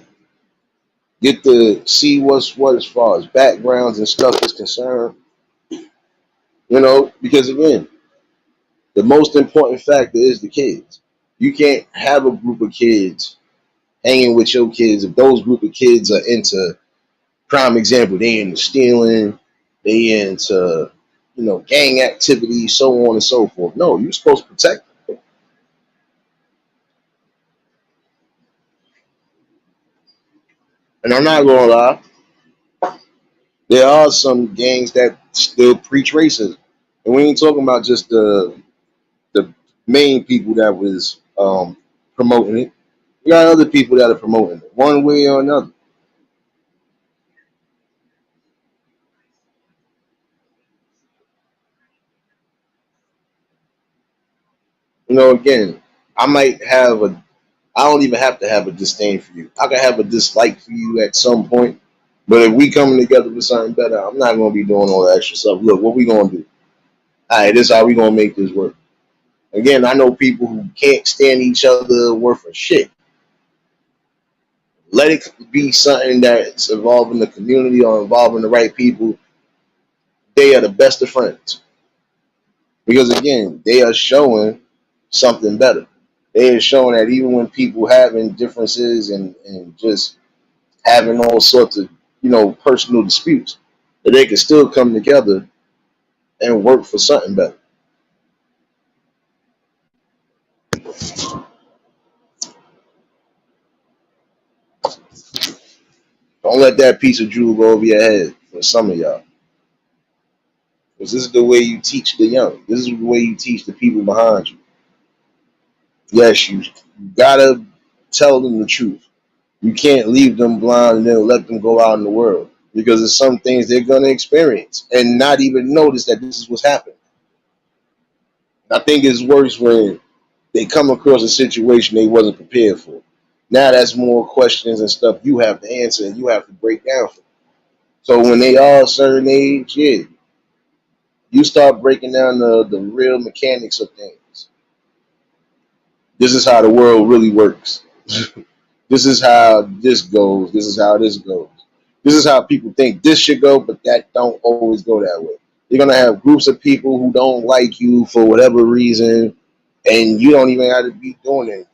Get to see what's what as far as backgrounds and stuff is concerned. Because again, the most important factor is the kids. You can't have a group of kids hanging with your kids if those group of kids are into, prime example, they into stealing, they into gang activity, so on and so forth. No, you're supposed to protect them. And I'm not gonna lie, there are some gangs that still preach racism, and we ain't talking about just the main people that was promoting it. You got other people that are promoting it one way or another. Again, I might have a. I don't even have to have a disdain for you. I can have a dislike for you at some point, But if we coming together for something better, I'm not gonna be doing all that extra stuff. Look, what we gonna do? All right, this is how we gonna make this work. Again, I know people who can't stand each other worth of shit. Let it be something that's involving the community or involving the right people. They are the best of friends because again, they are showing something better. They are showing that even when people having differences and just having all sorts of personal disputes, that they can still come together and work for something better. Don't let that piece of jewel go over your head for some of y'all. Because this is the way you teach the young. This is the way you teach the people behind you. Yes, you gotta tell them the truth. You can't leave them blind and then let them go out in the world. Because there's some things they're gonna experience and not even notice that this is what's happening. I think it's worse when they come across a situation they wasn't prepared for. Now that's more questions and stuff you have to answer and you have to break down for. So when they are a certain age, yeah, you start breaking down the real mechanics of things. This is how the world really works. This is how this goes. This is how this goes. This is how people think this should go, but that don't always go that way. You're gonna have groups of people who don't like you for whatever reason, and you don't even have to be doing anything.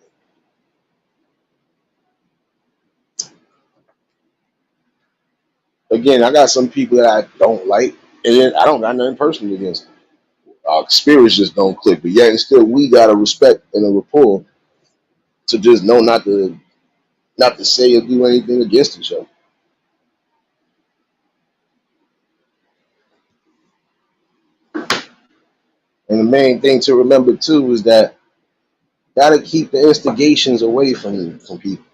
Again, I got some people that I don't like, and then I don't got nothing personal against them. Our spirits just don't click, but yet and still we got a respect and a rapport to just know not to say or do anything against each other. And the main thing to remember too is that gotta keep the instigations away from people.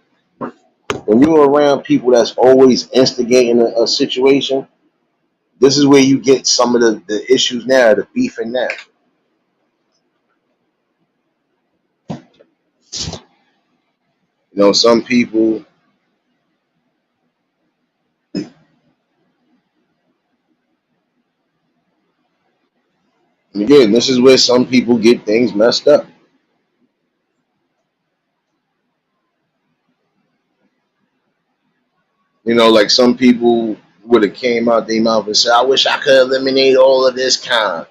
When you're around people that's always instigating a situation, this is where you get some of the issues now, the beefing now. Some people, and again, this is where some people get things messed up. Like some people would have came out their mouth and said, I wish I could eliminate all of this kind.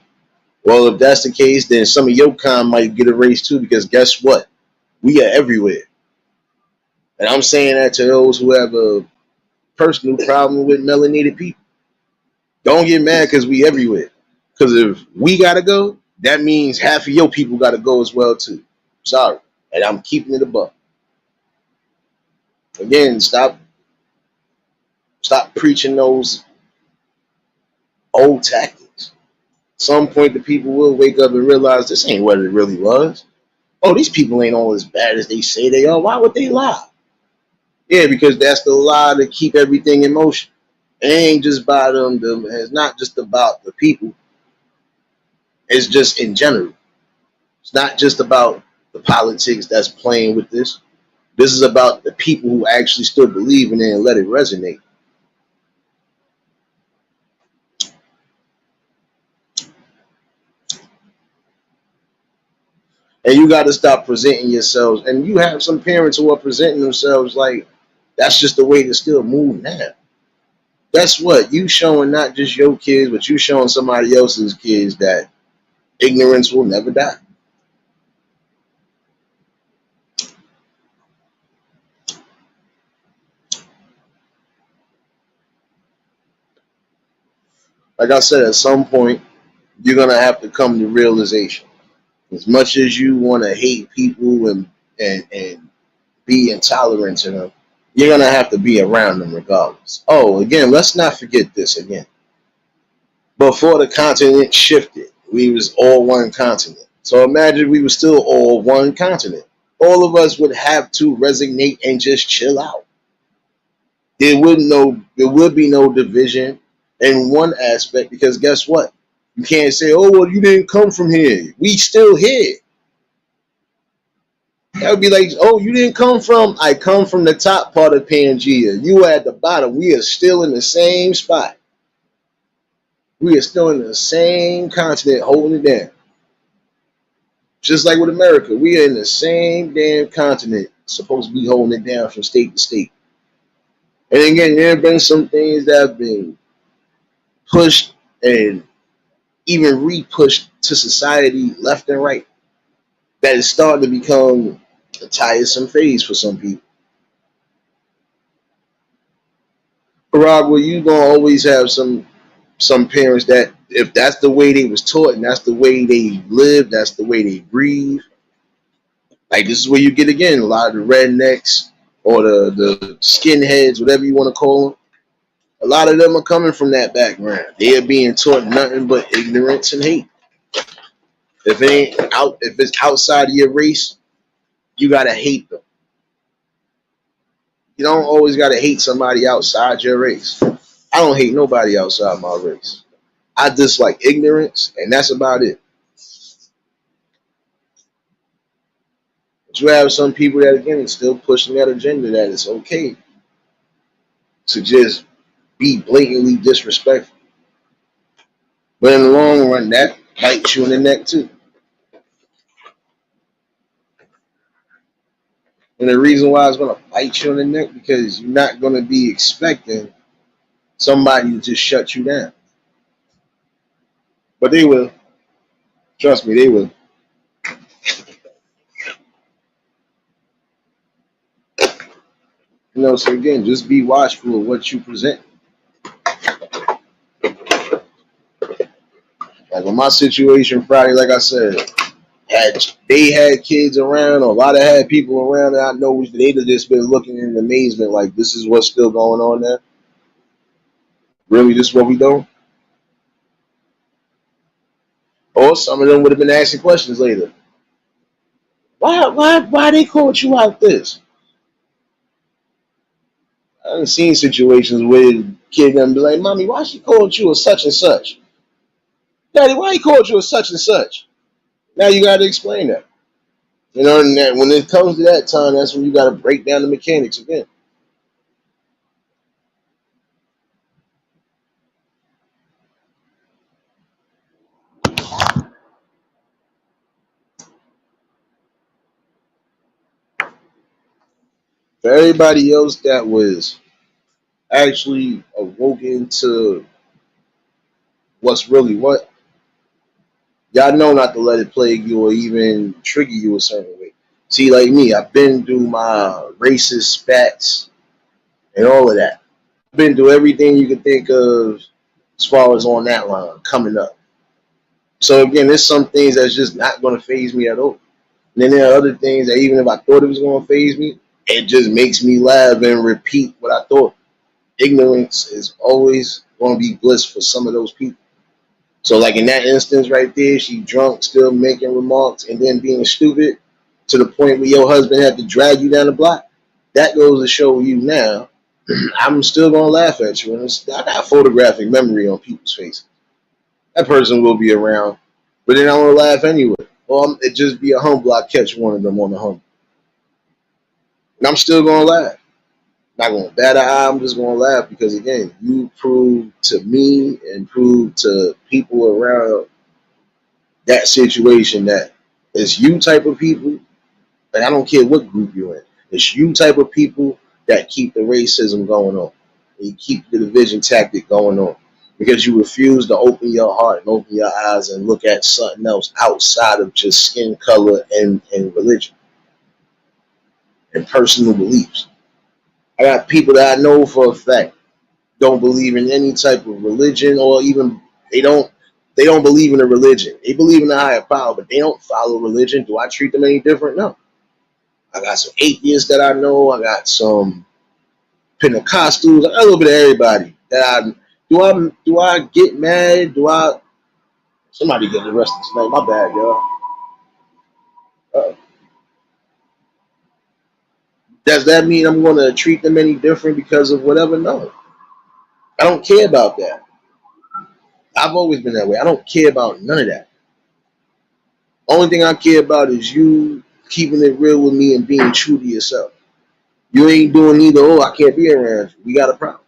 Well, if that's the case, then some of your kind might get erased too, because guess what? We are everywhere. And I'm saying that to those who have a personal problem with melanated people. Don't get mad because we everywhere. Because if we gotta go, that means half of your people gotta go as well too. Sorry. And I'm keeping it above. Again, stop preaching those old tactics. Some point the people will wake up and realize this ain't what it really was. Oh, these people ain't all as bad as they say they are. Why would they lie? Yeah, because that's the lie to keep everything in motion. It ain't just by them. It's not just about the people. It's just in general. It's not just about the politics that's playing with this. This is about the people who actually still believe in it and let it resonate. And you got to stop presenting yourselves. And you have some parents who are presenting themselves like that's just the way to still move now. Guess what? You showing not just your kids, but you showing somebody else's kids that ignorance will never die. Like I said, at some point, you're going to have to come to realization. As much as you want to hate people and be intolerant to them, you're going to have to be around them regardless. Oh, again, let's not forget this again. Before the continent shifted, we was all one continent. So imagine we were still all one continent. All of us would have to resignate and just chill out. There would be no division in one aspect because guess what? You can't say, oh well, you didn't come from here. We still here. That would be like, oh, you didn't come from. I come from the top part of Pangea. You are at the bottom. We are still in the same spot. We are still in the same continent holding it down. Just like with America, we are in the same damn continent, supposed to be holding it down from state to state. And again, there have been some things that have been pushed and even re-pushed to society left and right. That is starting to become a tiresome phase for some people. Rob, well, you gonna always have some parents that if that's the way they was taught and that's the way they live, that's the way they breathe. Like this is where you get again a lot of the rednecks or the skinheads, whatever you want to call them. A lot of them are coming from that background. They are being taught nothing but ignorance and hate. If it's outside of your race, you gotta hate them. You don't always gotta hate somebody outside your race. I don't hate nobody outside my race. I dislike ignorance, and that's about it. But you have some people that again still pushing that agenda that it's okay to just be blatantly disrespectful. But in the long run, that bites you in the neck too. And the reason why it's gonna bite you in the neck because you're not gonna be expecting somebody to just shut you down. But they will. Trust me, they will. So again, just be watchful of what you present. Like in my situation Friday, like I said, they had kids around, or a lot of had people around, and I know they'd have just been looking in amazement, like this is what's still going on there. Really, this is what we doing? Or some of them would have been asking questions later. Why they called you out this? I've seen situations where the kid gonna be like, "Mommy, why she called you a such and such? Daddy, why he called you a such and such?" Now you got to explain that. And that, when it comes to that time, that's when you got to break down the mechanics again. For everybody else that was actually awoken to what's really what, y'all know not to let it plague you or even trigger you a certain way. See, like me, I've been through my racist spats and all of that. I've been through everything you can think of as far as on that line coming up. So again, there's some things that's just not going to phase me at all. And then there are other things that even if I thought it was going to phase me, it just makes me laugh and repeat what I thought. Ignorance is always going to be bliss for some of those people. So like in that instance right there, she drunk, still making remarks and then being stupid to the point where your husband had to drag you down the block. That goes to show you now, I'm still going to laugh at you. And I got photographic memory on people's faces. That person will be around, but then I want to laugh anyway. Or it just be a humble. I catch one of them on the humble. And I'm still going to laugh. Not going to bat an eye. I'm just going to laugh because, again, you prove to me and prove to people around that situation that it's you type of people, and I don't care what group you're in, it's you type of people that keep the racism going on. And you keep the division tactic going on because you refuse to open your heart and open your eyes and look at something else outside of just skin color and religion and personal beliefs. I got people that I know for a fact don't believe in any type of religion or even they don't believe in a religion. They believe in a higher power, but they don't follow religion. Do I treat them any different? No. I got some atheists that I know. I got some Pentecostals. I got a little bit of everybody. Do I get mad? Somebody get arrested tonight? My bad, y'all. Uh, does that mean I'm going to treat them any different because of whatever? No. I don't care about that. I've always been that way. I don't care about none of that. Only thing I care about is you keeping it real with me and being true to yourself. You ain't doing either. Oh, I can't be around you. We got a problem.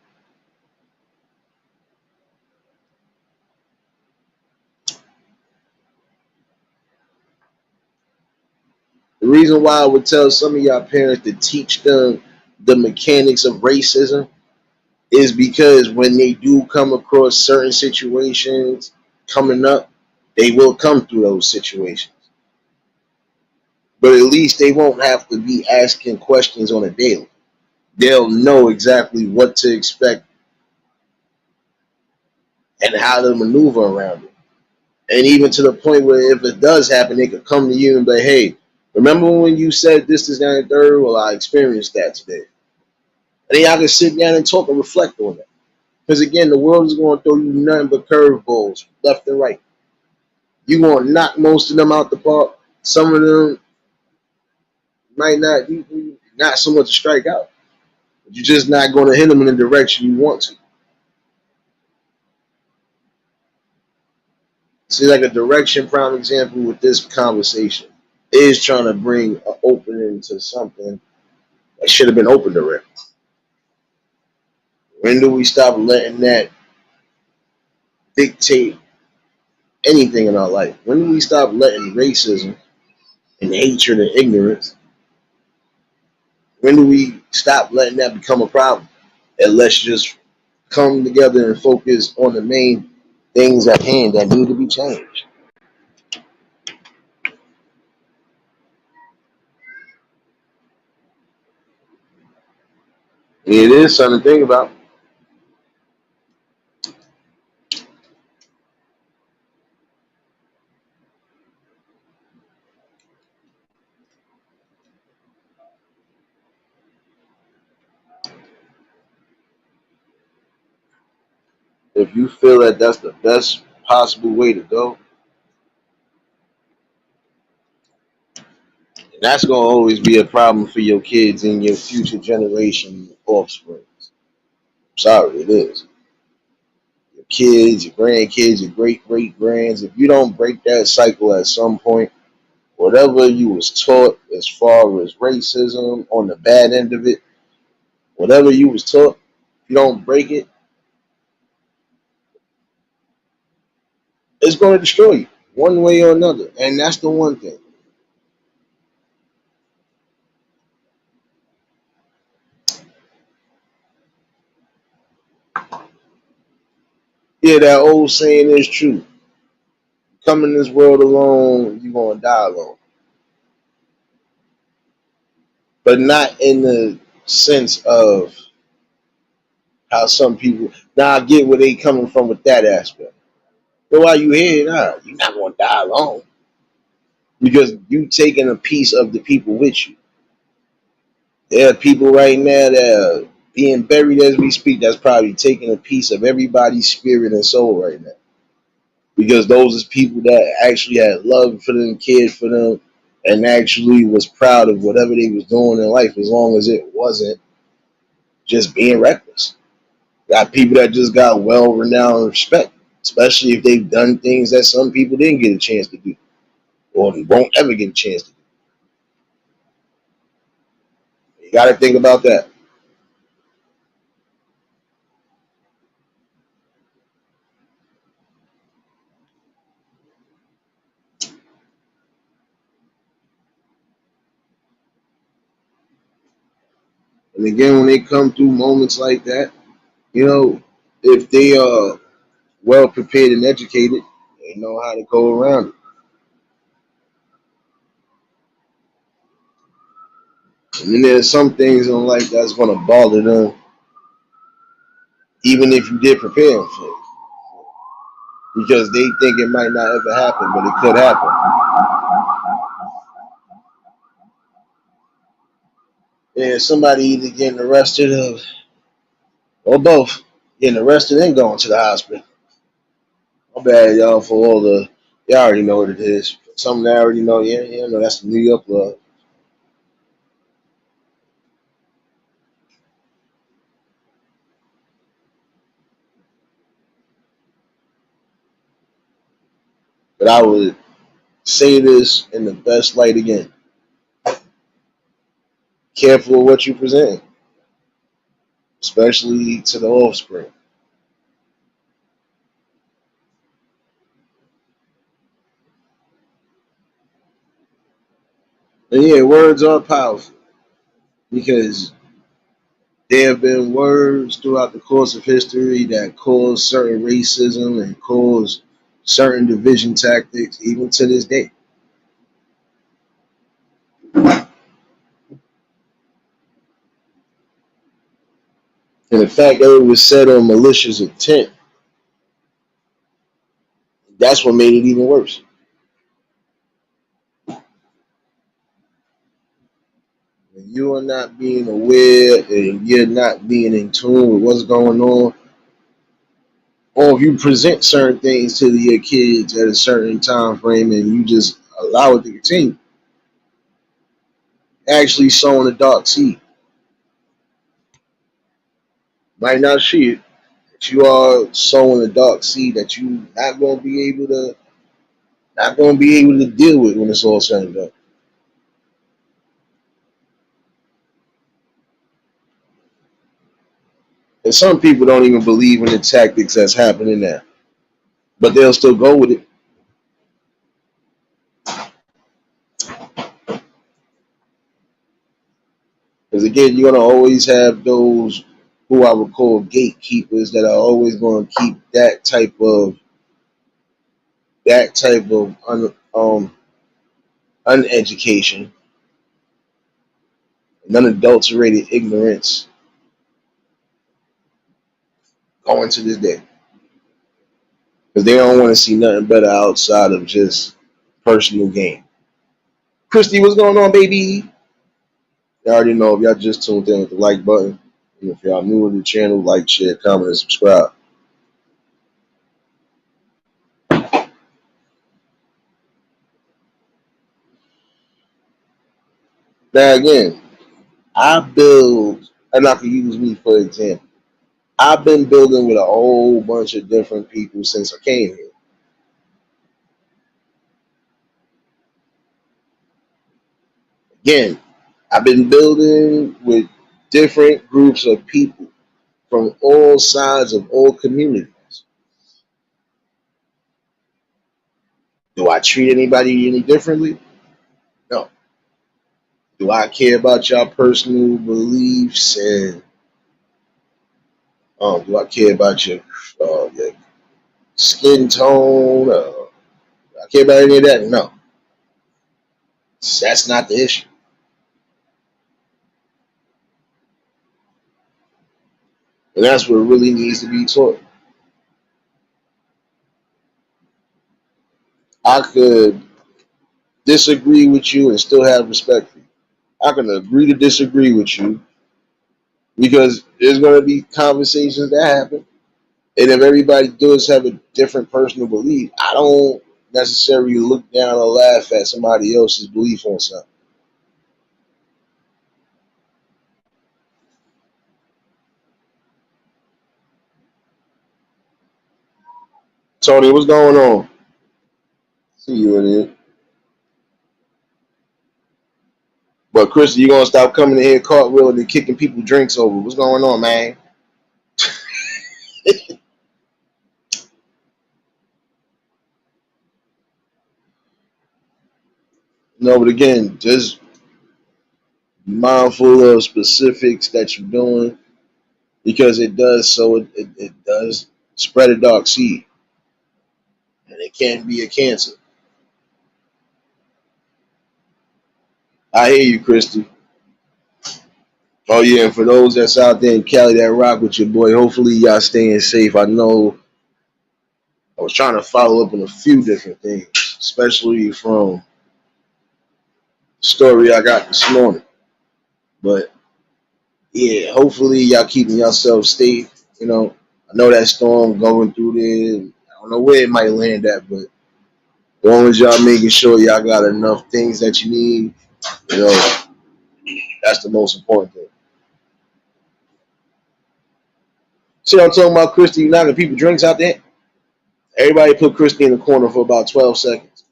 The reason why I would tell some of y'all parents to teach them the mechanics of racism is because when they do come across certain situations coming up, they will come through those situations. But at least they won't have to be asking questions on a daily. They'll know exactly what to expect and how to maneuver around it. And even to the point where if it does happen, they could come to you and be like, hey, remember when you said this, that, and third? Well, I experienced that today. And then y'all can sit down and talk and reflect on that. Because again, the world is going to throw you nothing but curveballs left and right. You're going to knock most of them out the park. Some of them might not, not so much a strike out. But you're just not going to hit them in the direction you want to. See, like a direction prime example with this conversation is trying to bring an opening to something that should have been opened already. When do we stop letting that dictate anything in our life? When do we stop letting racism and hatred and ignorance, when do we stop letting that become a problem? And let's just come together and focus on the main things at hand that need to be changed. It is something to think about. If you feel that that's the best possible way to go, that's going to always be a problem for your kids and your future generation offspring. Sorry, it is. Your kids, your grandkids, your great great grands. If you don't break that cycle at some point, whatever you was taught as far as racism on the bad end of it, whatever you was taught, if you don't break it, it's going to destroy you one way or another. And that's the one thing. Yeah, that old saying is true. Come in this world alone, you're going to die alone. But not in the sense of how some people. Now I get where they coming from with that aspect. But while you here, nah, you're not going to die alone because you taking a piece of the people with you. There are people right now that are being buried as we speak that's probably taking a piece of everybody's spirit and soul right now. Because those is people that actually had love for them, cared for them, and actually was proud of whatever they was doing in life as long as it wasn't just being reckless. Got people that just got well renowned respect, especially if they've done things that some people didn't get a chance to do or won't ever get a chance to do. You got to think about that. And again, when they come through moments like that, you know, if they are well prepared and educated, they know how to go around it. And then there's some things in life that's going to bother them, even if you did prepare them for it, because they think it might not ever happen, but it could happen. And somebody either getting arrested or both, getting arrested and going to the hospital. My bad, y'all, for all the, y'all already know what it is. Something I already know, yeah, yeah, no, that's the New York law. But I would say this in the best light again. careful of what you present, especially to the offspring. And yeah, words are powerful because there have been words throughout the course of history that cause certain racism and cause certain division tactics, even to this day. And the fact that it was said on malicious intent, that's what made it even worse. When you are not being aware and you're not being in tune with what's going on, or if you present certain things to your kids at a certain time frame and you just allow it to continue, actually sowing a dark seed. Might not see it, but you are sowing a dark seed that you not gonna be able to deal with when it's all said and done. And some people don't even believe in the tactics that's happening now, but they'll still go with it. Because again, you're gonna always have those who I would call gatekeepers that are always going to keep that type of uneducation and unadulterated ignorance going to this day. Because they don't want to see nothing better outside of just personal gain. Christy, what's going on, baby? Y'all already know if y'all just tuned in with the like button. And if y'all new to the channel, like, share, comment, and subscribe. Now again, I build, and I can use me for example. I've been building with a whole bunch of different people since I came here. Again, I've been building with different groups of people from all sides of all communities. Do I treat anybody any differently? No. Do I care about your personal beliefs and do I care about your skin tone? Do I care about any of that? No. That's not the issue. And that's what really needs to be taught. I could disagree with you and still have respect for you. I can agree to disagree with you because there's going to be conversations that happen. And if everybody does have a different personal belief, I don't necessarily look down or laugh at somebody else's belief on something. Tony, what's going on? See you in here. But Christy, you gonna stop coming in here cartwheeling and kicking people drinks over? What's going on, man? No, but again, just be mindful of specifics that you're doing because it does it does spread a dark seed and it can be a cancer. I hear you, Christy. Oh yeah, and for those that's out there in Cali that rock with your boy, hopefully y'all staying safe. I know I was trying to follow up on a few different things, especially from the story I got this morning. But yeah, hopefully y'all keeping yourself safe. I know that storm going through there. I don't know where it might land at, but as long as y'all making sure y'all got enough things that you need, you know, that's the most important thing. See what I'm talking about, Christy? You knocking people drinks out there? Everybody put Christy in the corner for about 12 seconds.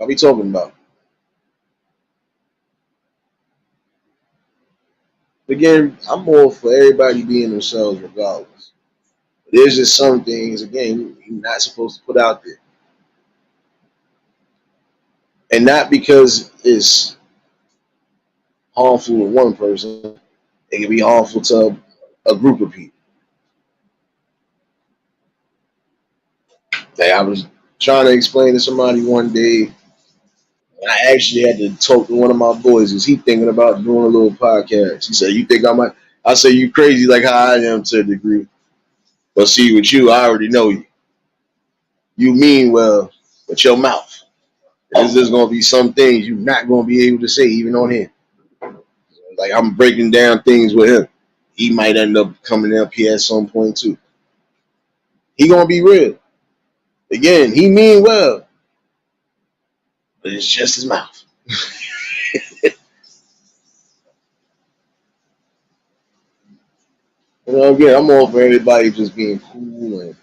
I'll be talking about. Again, I'm all for everybody being themselves regardless. But there's just some things, again, you're not supposed to put out there. And not because it's harmful to one person, it can be harmful to a group of people. Like I was trying to explain to somebody one day, and I actually had to talk to one of my boys. Is he thinking about doing a little podcast? He said, "You think I might?" I said, "You crazy like how I am to a degree." But see, with you, I already know you. You mean well with your mouth. There's just gonna be some things you're not gonna be able to say even on here. Like I'm breaking down things with him. He might end up coming up here at some point too. He gonna be real. Again, he mean well, but it's just his mouth. Again, I'm all for everybody just being cool and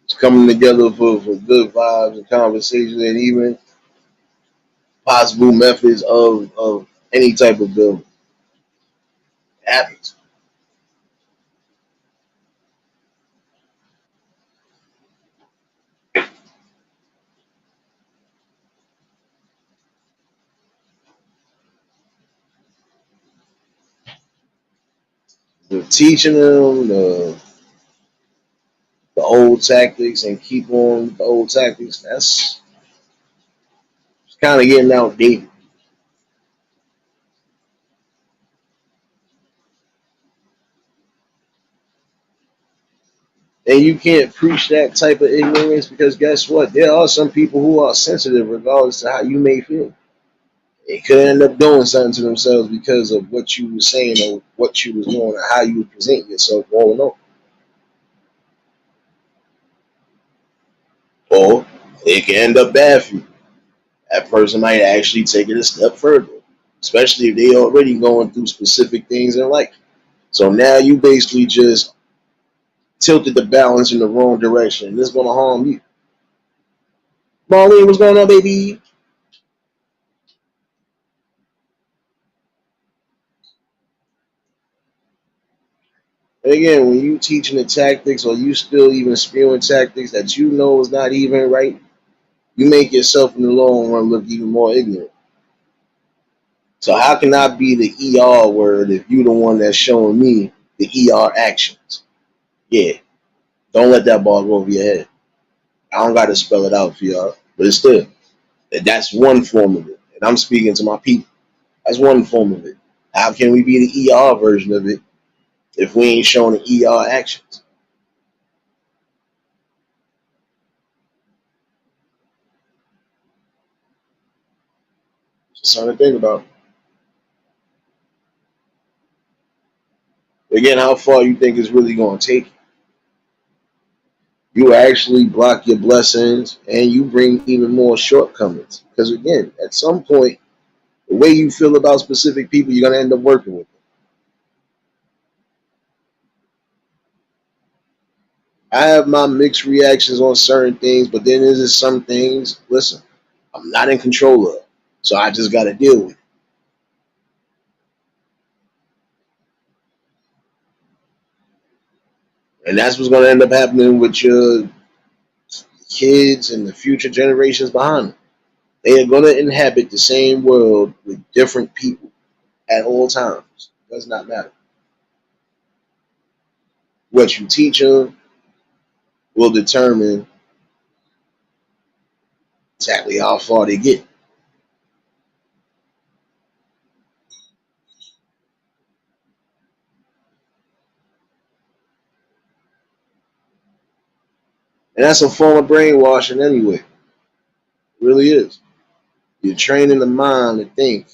just coming together for good vibes and conversation and even possible methods of any type of building. Happens. The teaching them the old tactics and keep on the old tactics, that's kind of getting outdated. And you can't preach that type of ignorance because guess what? There are some people who are sensitive regardless to how you may feel. They could end up doing something to themselves because of what you were saying or what you was doing or how you were presenting yourself going on. Or it can end up bad for you. That person might actually take it a step further, especially if they already going through specific things in life. So now you basically just tilted the balance in the wrong direction. And it's going to harm you. Marlene, what's going on, baby? And again, when you teaching the tactics or you still even spewing tactics that you know is not even right, you make yourself in the long run look even more ignorant. So how can I be the ER word if you the one that's showing me the ER actions? Yeah, don't let that ball go over your head. I don't got to spell it out for y'all, but it's still that's one form of it. And I'm speaking to my people. That's one form of it. How can we be the ER version of it if we ain't showing the ER actions? Just something to think about. Again, how far you think it's really going to take you actually block your blessings and you bring even more shortcomings. Because again, at some point, the way you feel about specific people, you're going to end up working with them. I have my mixed reactions on certain things, but then there's just some things, listen, I'm not in control of. So I just got to deal with it. And that's what's going to end up happening with your kids and the future generations behind them. They are going to inhabit the same world with different people at all times. It does not matter. What you teach them will determine exactly how far they get. And that's a form of brainwashing anyway. It really is. You're training the mind to think,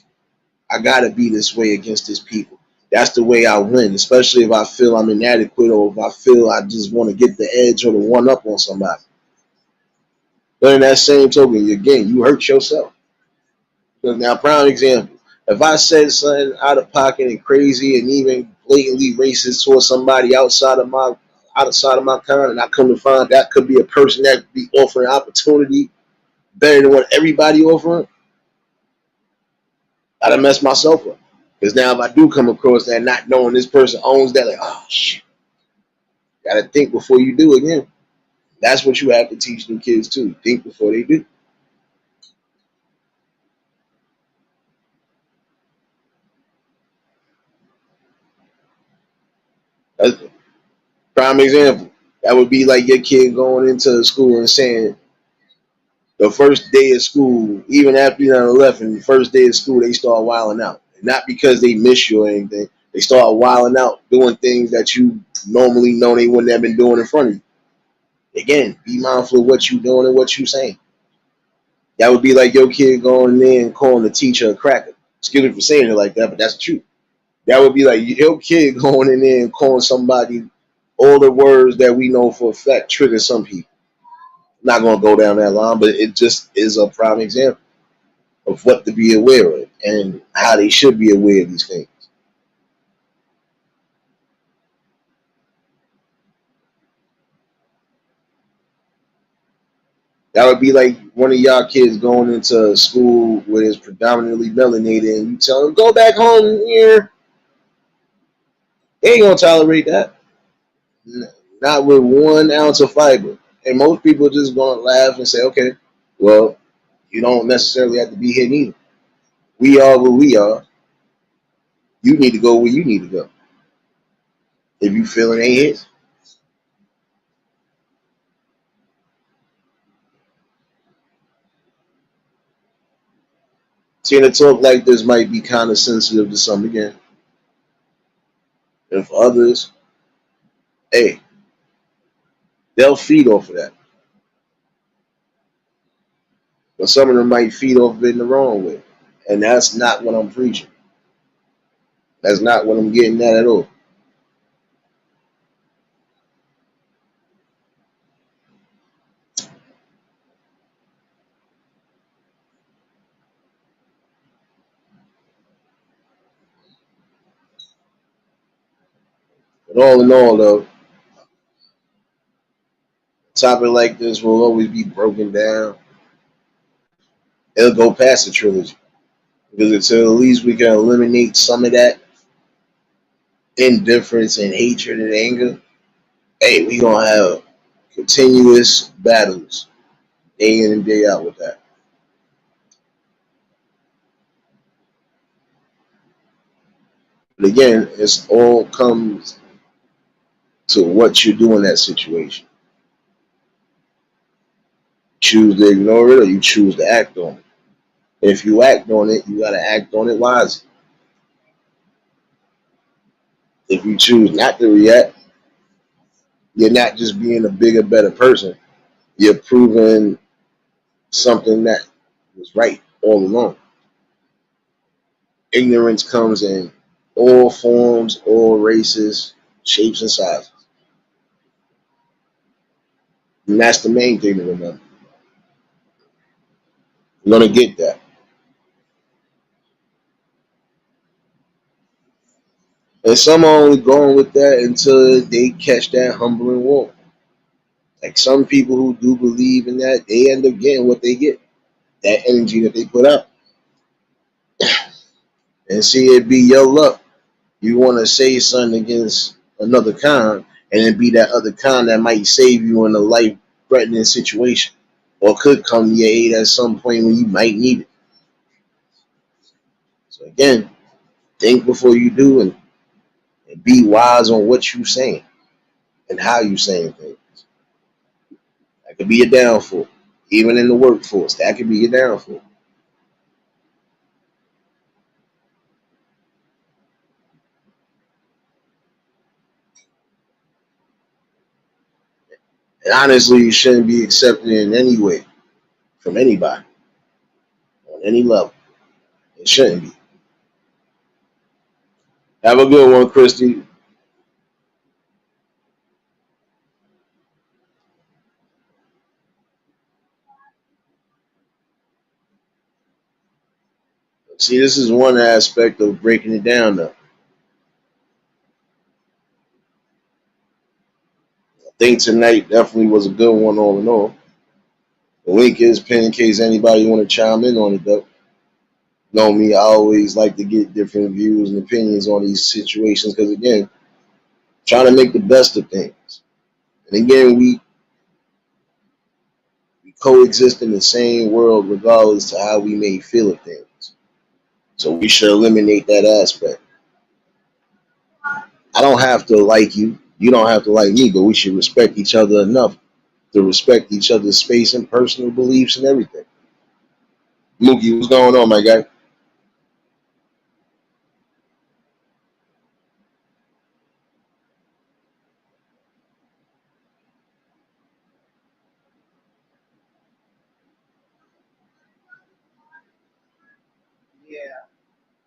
I gotta be this way against these people. That's the way I win, especially if I feel I'm inadequate or if I feel I just want to get the edge or the one up on somebody. But in that same token, again, you hurt yourself. Because now, prime example, if I said something out of pocket and crazy and even blatantly racist towards somebody outside of my kind, and I come to find that could be a person that could be offering opportunity better than what everybody offering, I'd have messed myself up. Because now if I do come across that, not knowing this person owns that, like, oh shit, gotta think before you do again. That's what you have to teach them kids too. Think before they do. That's a prime example. That would be like your kid going into school and saying the first day of school, even after you done left, and the first day of school, they start wilding out. And not because they miss you or anything. They start wilding out, doing things that you normally know they wouldn't have been doing in front of you. Again, be mindful of what you're doing and what you're saying. That would be like your kid going in there and calling the teacher a cracker. Excuse me for saying it like that, but that's the truth. That would be like your kid going in there and calling somebody all the words that we know for a fact trigger some people. Not going to go down that line, but it just is a prime example of what to be aware of and how they should be aware of these things. That would be like one of y'all kids going into a school where it's predominantly melanated and you tell them, go back home here. They ain't going to tolerate that. Not with 1 ounce of fiber. And most people just going to laugh and say, okay, well, you don't necessarily have to be here neither. We are where we are. You need to go where you need to go. If you feel it ain't his. Seeing a talk like this might be kind of sensitive to some again. And for others, hey, they'll feed off of that. But some of them might feed off of it in the wrong way. And that's not what I'm preaching. That's not what I'm getting at all. But all in all, though, a topic like this will always be broken down. It'll go past the trilogy. Because until at least we can eliminate some of that indifference and hatred and anger, hey, we gonna have continuous battles day in and day out with that. But again, it's all comes to what you do in that situation. Choose to ignore it or you choose to act on it. If you act on it, you gotta act on it wisely. If you choose not to react, you're not just being a bigger, better person. You're proving something that was right all along. Ignorance comes in all forms, all races, shapes, and sizes. And that's the main thing to remember. You're gonna get that. And some are only going with that until they catch that humbling walk. Like some people who do believe in that, they end up getting what they get. That energy that they put out. And see it be your luck. You want to say something against another kind, and it be that other kind that might save you in a life threatening situation. Or could come to your aid at some point when you might need it. So again, think before you do and be wise on what you're saying and how you're saying things. That could be a downfall. Even in the workforce, that could be a downfall. And honestly, you shouldn't be accepted in any way from anybody on any level. It shouldn't be. Have a good one, Christy. See, this is one aspect of breaking it down, though. I think tonight definitely was a good one, all in all. The link is pinned in case anybody want to chime in on it, though. Know me, I always like to get different views and opinions on these situations because, again, trying to make the best of things. And again, we coexist in the same world regardless to how we may feel of things. So we should eliminate that aspect. I don't have to like you. You don't have to like me, but we should respect each other enough to respect each other's space and personal beliefs and everything. Mookie, what's going on, my guy?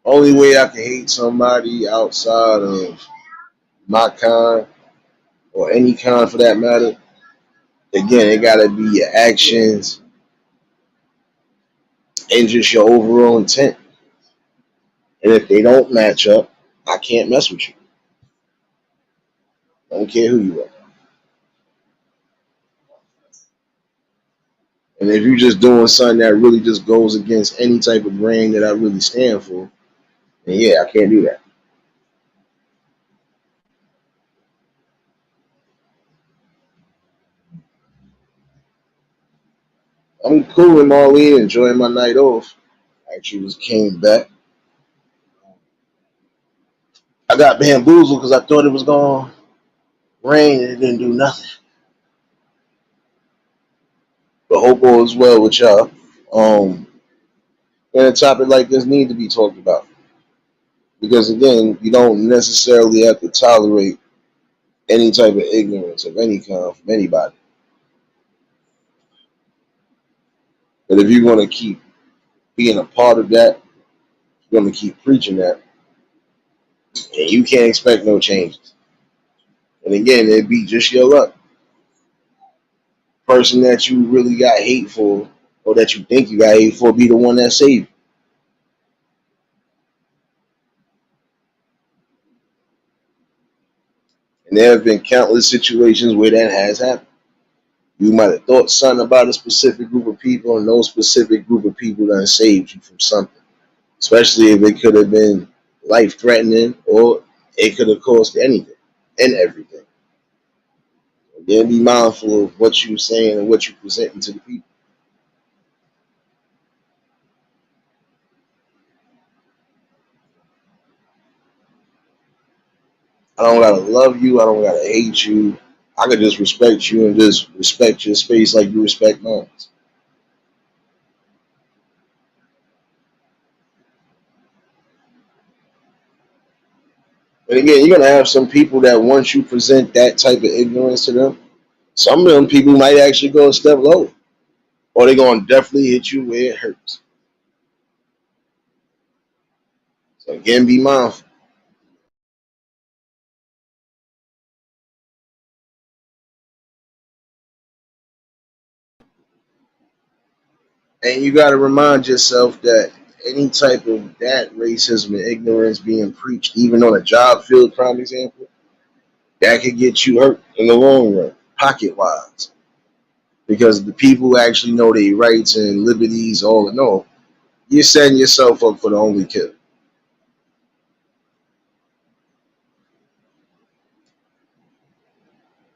Only way I can hate somebody outside of my kind or any kind for that matter, again, it gotta be your actions and just your overall intent. And if they don't match up, I can't mess with you. I don't care who you are. And if you're just doing something that really just goes against any type of grain that I really stand for, then yeah, I can't do that. I'm cool with Marlene, enjoying my night off. Actually, just came back. I got bamboozled because I thought it was going to rain and it didn't do nothing. But hope all is well with y'all. Um, and a topic like this need to be talked about because again, you don't necessarily have to tolerate any type of ignorance of any kind from anybody. But if you're going to keep being a part of that, you're going to keep preaching that, and you can't expect no changes. And again, it'd be just your luck. Person that you really got hate for, or that you think you got hate for, be the one that saved you. And there have been countless situations where that has happened. You might have thought something about a specific group of people, and those specific group of people done saved you from something. Especially if it could have been life threatening or it could have caused anything and everything. Again, be mindful of what you're saying and what you're presenting to the people. I don't gotta love you. I don't gotta hate you. I could just respect you and just respect your space like you respect mine. And again, you're gonna have some people that once you present that type of ignorance to them, some of them people might actually go a step lower, or they're gonna definitely hit you where it hurts. So again, be mindful. And you got to remind yourself that any type of that racism and ignorance being preached, even on a job field, prime example, that could get you hurt in the long run, pocket wise. Because the people who actually know their rights and liberties, all in all, you're setting yourself up for the only kill.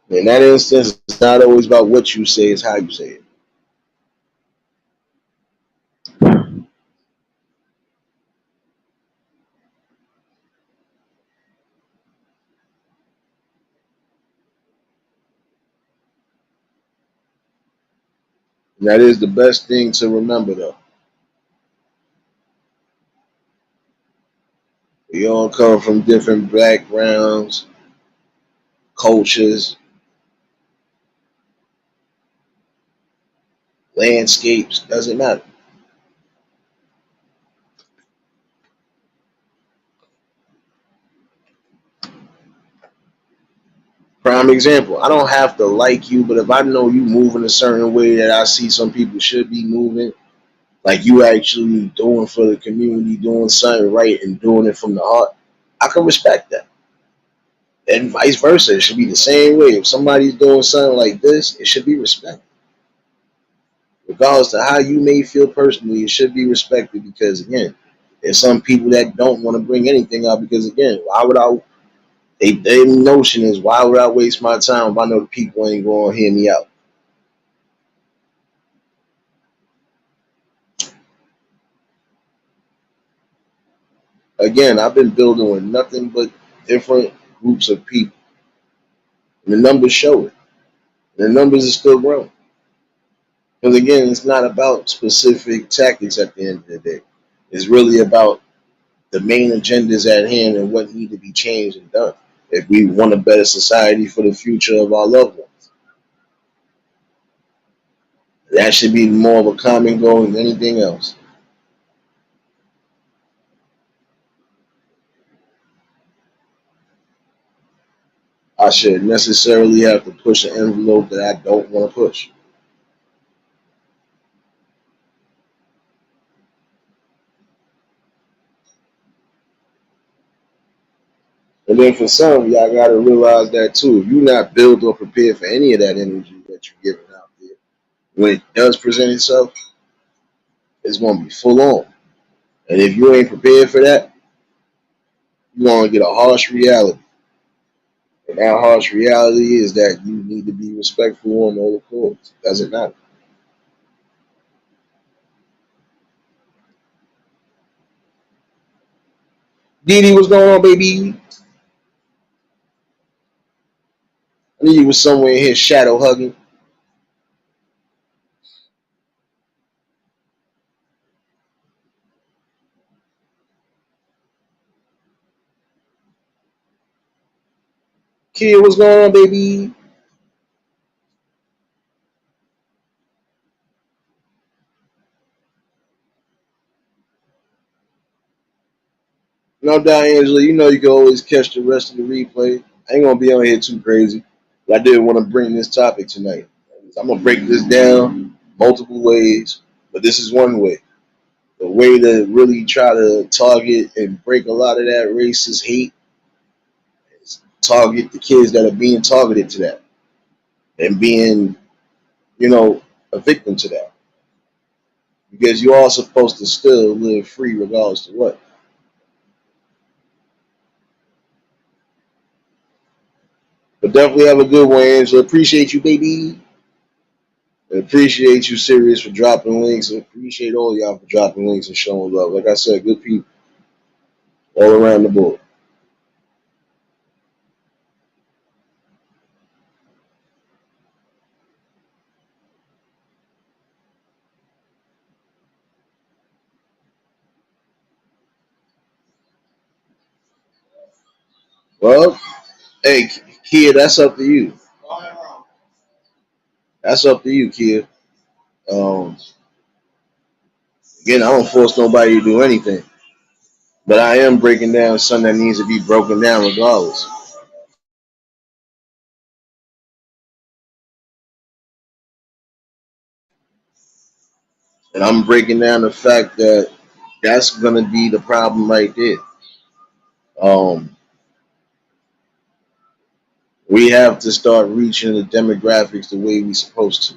In that instance, it's not always about what you say, it's how you say it. And that is the best thing to remember, though. We all come from different backgrounds, cultures, landscapes, doesn't matter. Prime example, I don't have to like you, but if I know you move in a certain way that I see some people should be moving, like you actually doing for the community, doing something right and doing it from the heart, I can respect that. And vice versa, it should be the same way. If somebody's doing something like this, it should be respected. Regardless of how you may feel personally, it should be respected because, again, There's some people that don't want to bring anything up because again, why would I? Their notion is why would I waste my time if I know the people ain't going to hear me out? Again, I've been building with nothing but different groups of people. And the numbers show it. The numbers are still growing. Because again, it's not about specific tactics at the end of the day. It's really about the main agendas at hand and what need to be changed and done. If we want a better society for the future of our loved ones, that should be more of a common goal than anything else. I should necessarily have to push an envelope that I don't want to push. And then for some, y'all got to realize that too. If you're not built or prepared for any of that energy that you're giving out there, when it does present itself, it's going to be full on. And if you ain't prepared for that, you're going to get a harsh reality. And that harsh reality is that you need to be respectful on all accords. Doesn't matter. Didi, what's going on, baby? I knew you was somewhere in here shadow hugging. Kid, what's going on, baby? No doubt, Angela. You know you can always catch the rest of the replay. I ain't gonna be on here too crazy, but I did want to bring this topic tonight. I'm gonna break this down multiple ways, but this is one way. The way to really try to target and break a lot of that racist hate is target the kids that are being targeted to that and being, you know, a victim to that. Because you are supposed to still live free regardless to what. But definitely have a good one, Angela. Appreciate you, baby. And appreciate you, Sirius, for dropping links. And appreciate all y'all for dropping links and showing love. Like I said, good people all around the board. Well, hey, kid, that's up to you. That's up to you, kid. Um, Again, I don't force nobody to do anything, but I am breaking down something that needs to be broken down regardless. And I'm breaking down the fact that that's gonna be the problem right there. Um, we have to start reaching the demographics the way we supposed to.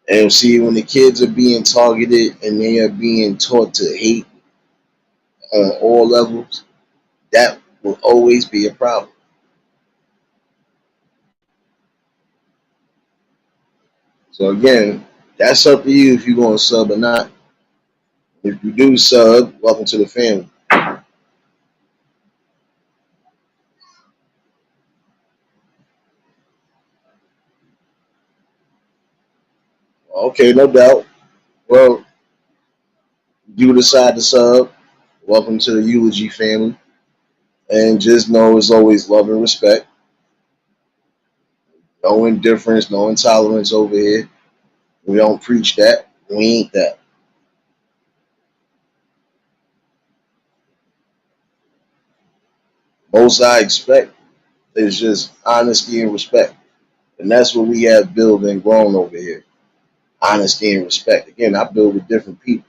And see, when the kids are being targeted and they are being taught to hate on all levels, that will always be a problem. So again, that's up to you if you're going to sub or not. If you do sub, welcome to the family. Okay, no doubt. Well, you decide to sub. Welcome to the eulogy family. And just know it's always love and respect. No indifference, no intolerance over here. We don't preach that. We ain't that. Most I expect is just honesty and respect. And that's what we have built and grown over here. Honesty and respect. Again, I build with different people.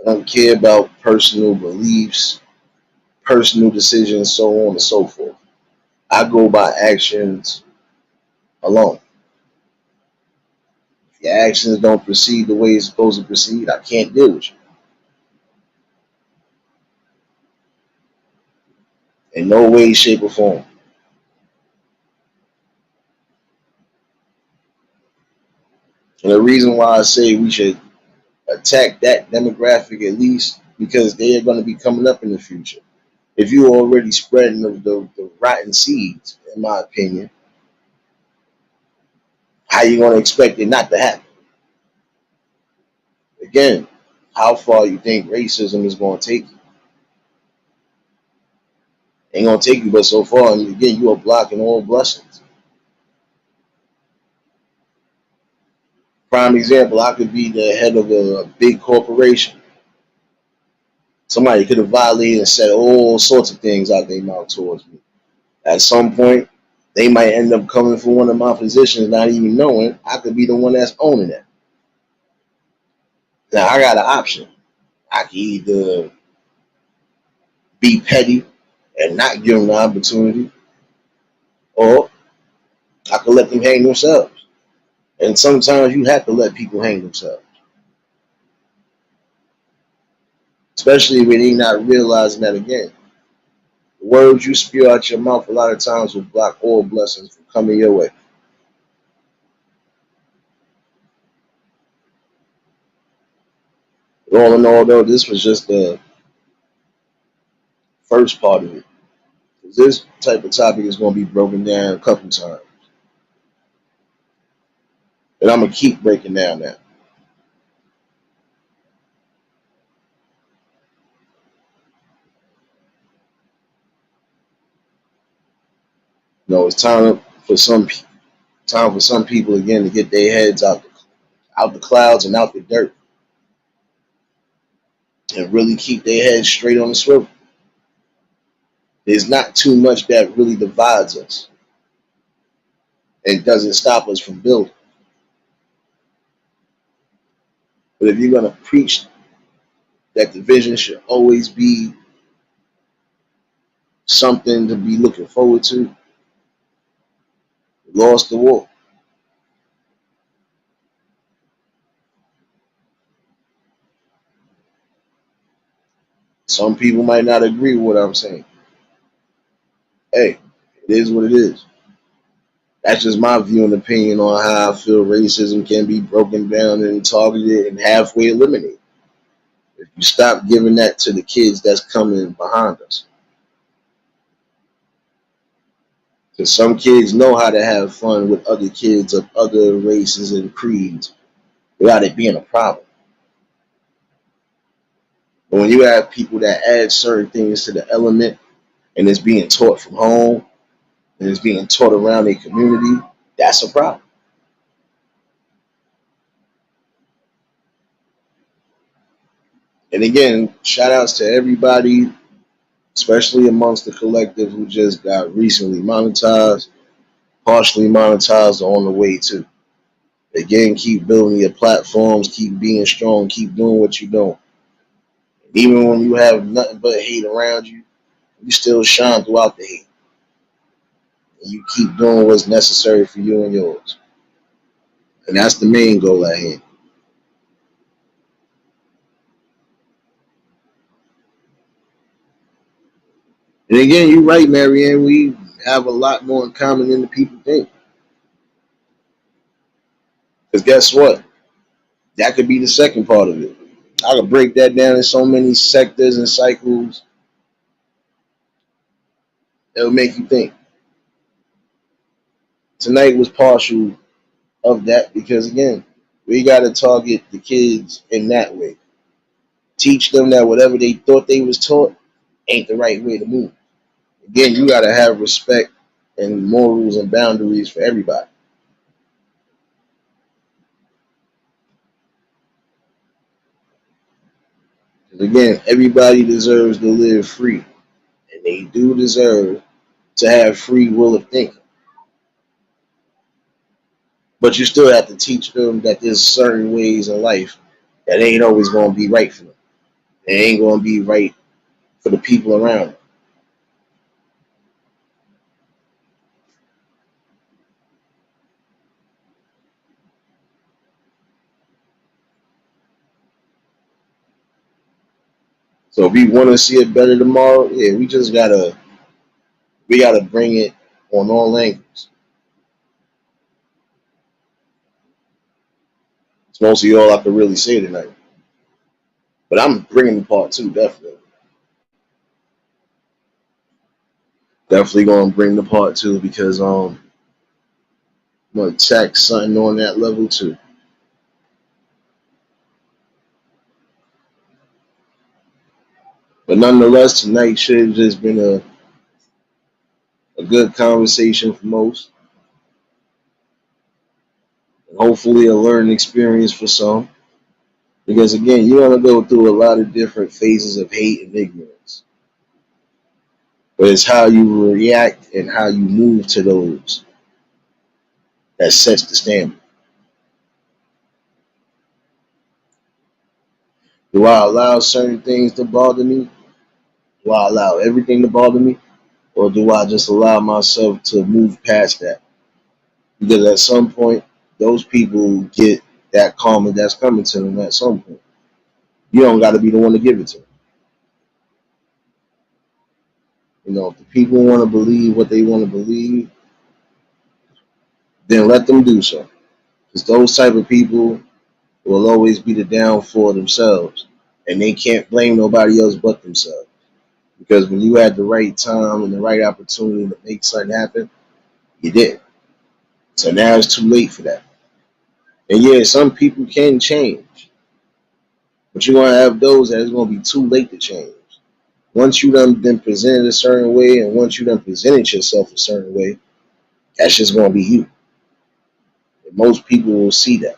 I don't care about personal beliefs, personal decisions, so on and so forth. I go by actions alone. Your actions don't proceed the way it's supposed to proceed. I can't deal with you in no way, shape, or form. And the reason why I say we should attack that demographic at least because they are going to be coming up in the future. If you're already spreading the rotten seeds, in my opinion, how you going to expect it not to happen? Again, how far you think racism is going to take you? Ain't going to take you but so far. And again, you are blocking all blessings. Prime example, I could be the head of a big corporation. Somebody could have violated and said all sorts of things out their mouth towards me. At some point, they might end up coming for one of my positions, not even knowing I could be the one that's owning it. Now I got an option. I can either be petty and not give them the opportunity, or I can let them hang themselves. And sometimes you have to let people hang themselves, especially when they're not realizing that again. The words you spew out your mouth a lot of times will block all blessings from coming your way. But all in all, though, this was just the first part of it. This type of topic is going to be broken down a couple times. And I'm going to keep breaking down now. You know, it's time for some people again to get their heads out the clouds and out the dirt and really keep their heads straight on the swivel. There's not too much that really divides us and doesn't stop us from building. But if you're going to preach that division should always be something to be looking forward to, you lost the war. Some people might not agree with what I'm saying. Hey, it is what it is. That's just my view and opinion on how I feel racism can be broken down and targeted and halfway eliminated. If you stop giving that to the kids that's coming behind us. Because some kids know how to have fun with other kids of other races and creeds without it being a problem. But when you have people that add certain things to the element and it's being taught from home and it's being taught around their community, that's a problem. And again, shout outs to everybody, especially amongst the collective who just got recently monetized, partially monetized, or on the way to. Again, keep building your platforms, keep being strong, keep doing what you're doing. Even when you have nothing but hate around you, you still shine throughout the hate. And you keep doing what's necessary for you and yours. And that's the main goal at hand. And again, you're right, Marianne. We have a lot more in common than the people think. Because guess what? That could be the second part of it. I could break that down in so many sectors and cycles. It'll make you think. Tonight was partial of that because, again, we got to target the kids in that way. Teach them that whatever they thought they was taught ain't the right way to move. Again, you got to have respect and morals and boundaries for everybody. 'Cause again, everybody deserves to live free, and they do deserve to have free will of thinking. But you still have to teach them that there's certain ways in life that ain't always going to be right for them. It ain't going to be right for the people around them. So if we want to see it better tomorrow, yeah, we gotta bring it on all angles. It's mostly all I could really say tonight. But I'm bringing the part two, definitely. Definitely gonna bring the part two because I'm gonna attack something on that level too. But nonetheless, tonight should have just been a good conversation for most. And hopefully a learning experience for some. Because again, you're gonna go through a lot of different phases of hate and ignorance. But it's how you react and how you move to those that sets the standard. Do I allow certain things to bother me? Do I allow everything to bother me? Or do I just allow myself to move past that? Because at some point, those people get that karma that's coming to them at some point. You don't got to be the one to give it to them. You know, if the people want to believe what they want to believe, then let them do so. Because those type of people will always be the downfall themselves, and they can't blame nobody else but themselves. Because when you had the right time and the right opportunity to make something happen, you did. So now it's too late for that. And yeah, some people can change, but you're gonna have those that it's gonna be too late to change. Once you done been presented a certain way, and once you done presented yourself a certain way, that's just gonna be you. And most people will see that.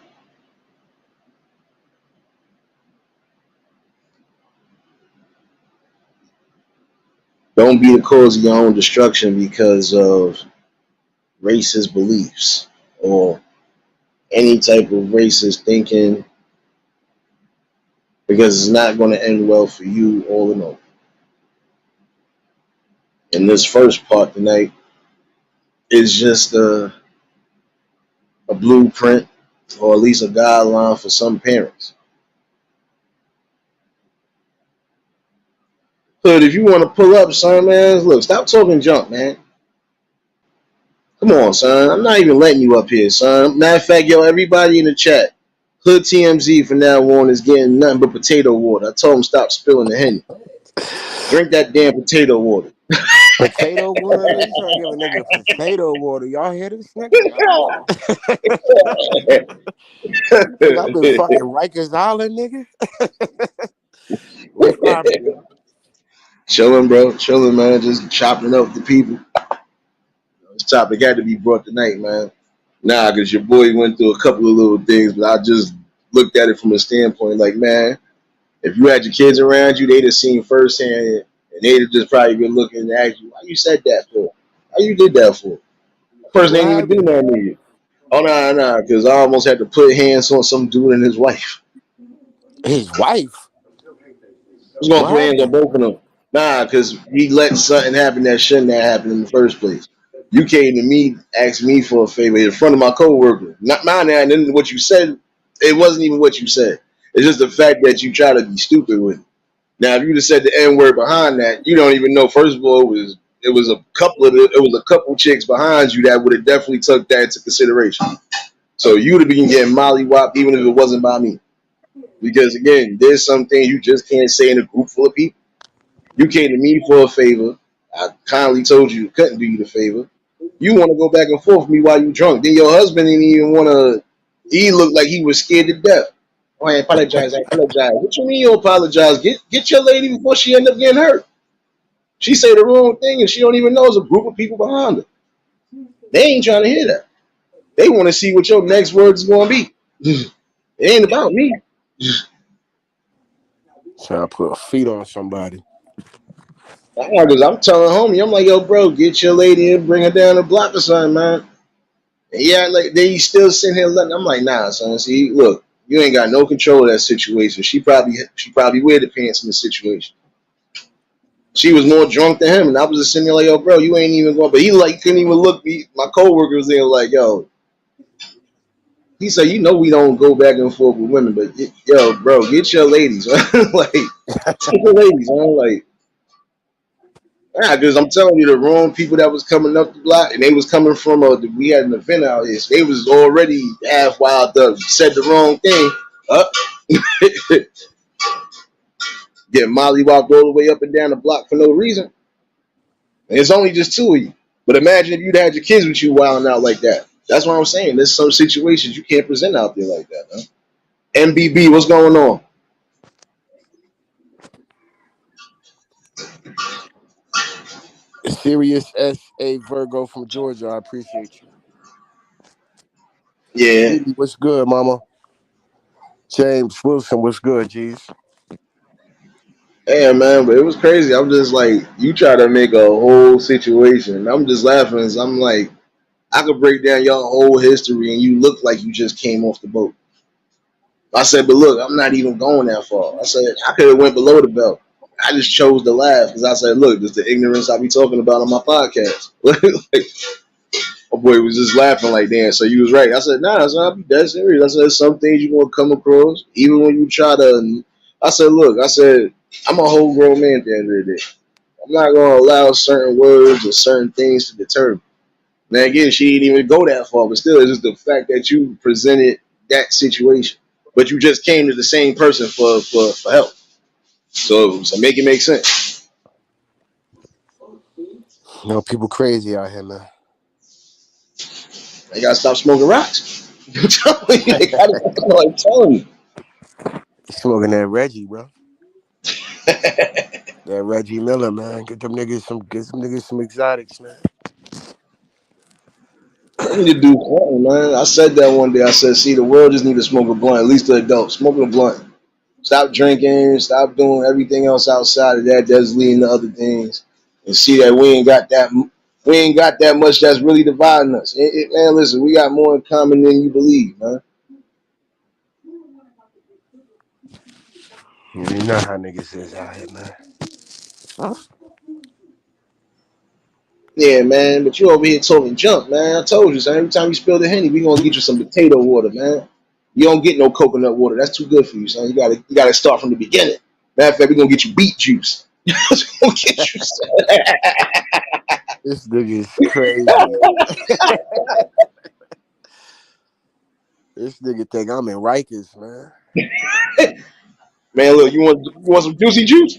Don't be the cause of your own destruction because of racist beliefs or any type of racist thinking, because it's not going to end well for you all in all. And this first part tonight is just a blueprint or at least a guideline for some parents. But if you want to pull up, son, man, look, stop talking junk, man. Come on, son. I'm not even letting you up here, son. Matter of fact, yo, everybody in the chat, Hood TMZ from now on is getting nothing but potato water. I told him stop spilling the Henny. Drink that damn potato water. Potato water? You trying to give a nigga potato water? Y'all hear this nigga? You think I've been fucking Rikers Island, nigga? What's poppin', yo? Chilling, bro. Chilling, man. Just chopping up the people. This topic had to be brought tonight, man. Nah, because your boy went through a couple of little things, but I just looked at it from a standpoint like, man, if you had your kids around you, they'd have seen firsthand, and they'd have just probably been looking and asked you, why you said that for? Why you did that for? The person What ain't even do happened? nothing to you. Oh, nah, because I almost had to put hands on some dude and his wife. His wife? I was going to What put hands on happened? both of them. Nah, because we let something happen that shouldn't have happened in the first place. You came to me, asked me for a favor in front of my coworker. Not mine, and then what you said, it wasn't even what you said. It's just the fact that you try to be stupid with it. Now, if you just said the N word behind that, you don't even know. First of all, it was a couple chicks behind you that would have definitely took that into consideration. So you would have been getting mollywopped even if it wasn't by me. Because again, there's some things you just can't say in a group full of people. You came to me for a favor. I kindly told you couldn't do you the favor. You want to go back and forth with me while you drunk. Then your husband didn't even want to. He looked like he was scared to death. Oh, I apologize. I apologize. What you mean you apologize? Get your lady before she end up getting hurt. She say the wrong thing and she don't even know there's a group of people behind her. They ain't trying to hear that. They want to see what your next words is going to be. It ain't about me. Trying to put a feet on somebody. Because I'm telling homie, I'm like, yo, bro, get your lady and bring her down the block or something, man. And yeah, like then you still sitting here letting. I'm like, nah, son. See, look, you ain't got no control of that situation. She probably wear the pants in the situation. She was more drunk than him, and I was just sitting there like, yo, bro, you ain't even going. But he like couldn't even look me. My coworker was there like, yo, He said, you know, we don't go back and forth with women, but yo, bro, get your ladies, man. Like, get your ladies, man. Like, yeah, because I'm telling you, the wrong people that was coming up the block, and they was coming from we had an event out here, so they was already half wild up, said the wrong thing, up, get Molly walked all the way up and down the block for no reason. And it's only just two of you. But imagine if you'd had your kids with you wilding out like that. That's what I'm saying. There's some situations you can't present out there like that, man. MBB, what's going on? Sirius S.A. Virgo from Georgia. I appreciate you. Yeah. Phoebe, what's good, mama? James Wilson, what's good, G's? Yeah, man, but it was crazy. I'm just like, you try to make a whole situation. I'm just laughing. I'm like, I could break down your whole history and you look like you just came off the boat. I said, but look, I'm not even going that far. I said, I could have went below the belt. I just chose to laugh because I said, look, this is the ignorance I be talking about on my podcast. Like, my boy was just laughing like, damn, so you was right. I said, nah, I'll be dead serious. I said, some things you're going to come across, even when you try to. I said, look, I said, I'm a whole grown man at the end of the day. I'm not going to allow certain words or certain things to deter me. Now, again, she didn't even go that far, but still, it's just the fact that you presented that situation. But you just came to the same person for help. So make it make sense. You know, people crazy out here, man. They got to stop smoking rocks. I'm telling you, they got to, I'm telling you. Smoking that Reggie, bro. That Reggie Miller, man. Get some niggas some exotics, man. They need to do something, man. I said that one day. I said, see, the world just need to smoke a blunt, at least the adults. Smoking a blunt. Stop drinking. Stop doing everything else outside of that that's leading to other things. And see that we ain't got that much that's really dividing us. Man, listen, we got more in common than you believe, man. You know how niggas is out here, man. Yeah, man, but you over here talking junk, man. I told you, son. Every time you spill the Henny, we gonna get you some potato water, man. You don't get no coconut water. That's too good for you, son. You gotta start from the beginning. Matter of fact, we gonna get you beet juice. Gonna get you This nigga is crazy. This nigga think I'm in Rikers, man. man, look, you want some juicy juice?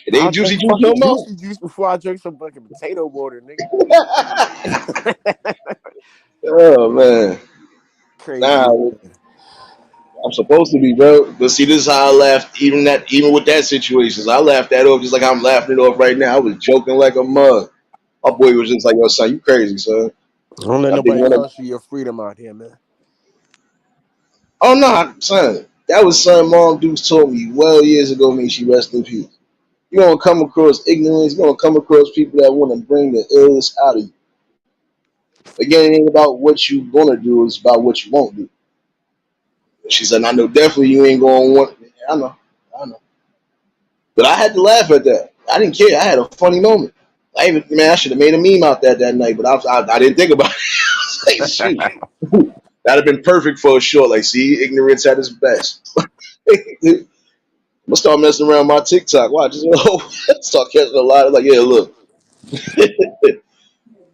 It I'll ain't juicy drink juice no fucking more. juicy juice before I drink some fucking potato water, nigga. Oh man. Crazy. Nah, I'm supposed to be, bro. But see, this is how I laughed. Even with that situation, I laughed that off just like I'm laughing it off right now. I was joking like a mug. My boy was just like, "Yo, son, you crazy, son." Don't let I think nobody one of, cost you your freedom out here, man. oh no, son, that was son Mom Dukes told me well years ago. May she rest in peace. You're gonna come across ignorance. You're gonna come across people that want to bring the illness out of you. Again, it ain't about what you gonna do. It's about what you won't do. She said, "I know definitely you ain't gonna want." I know. But I had to laugh at that. I didn't care. I had a funny moment. I should have made a meme out that night, but I didn't think about it. Like, shoot, that'd have been perfect for a short. Like, see, ignorance at its best. I'm gonna start messing around my TikTok. Watch, start catching a lot of like, yeah, look,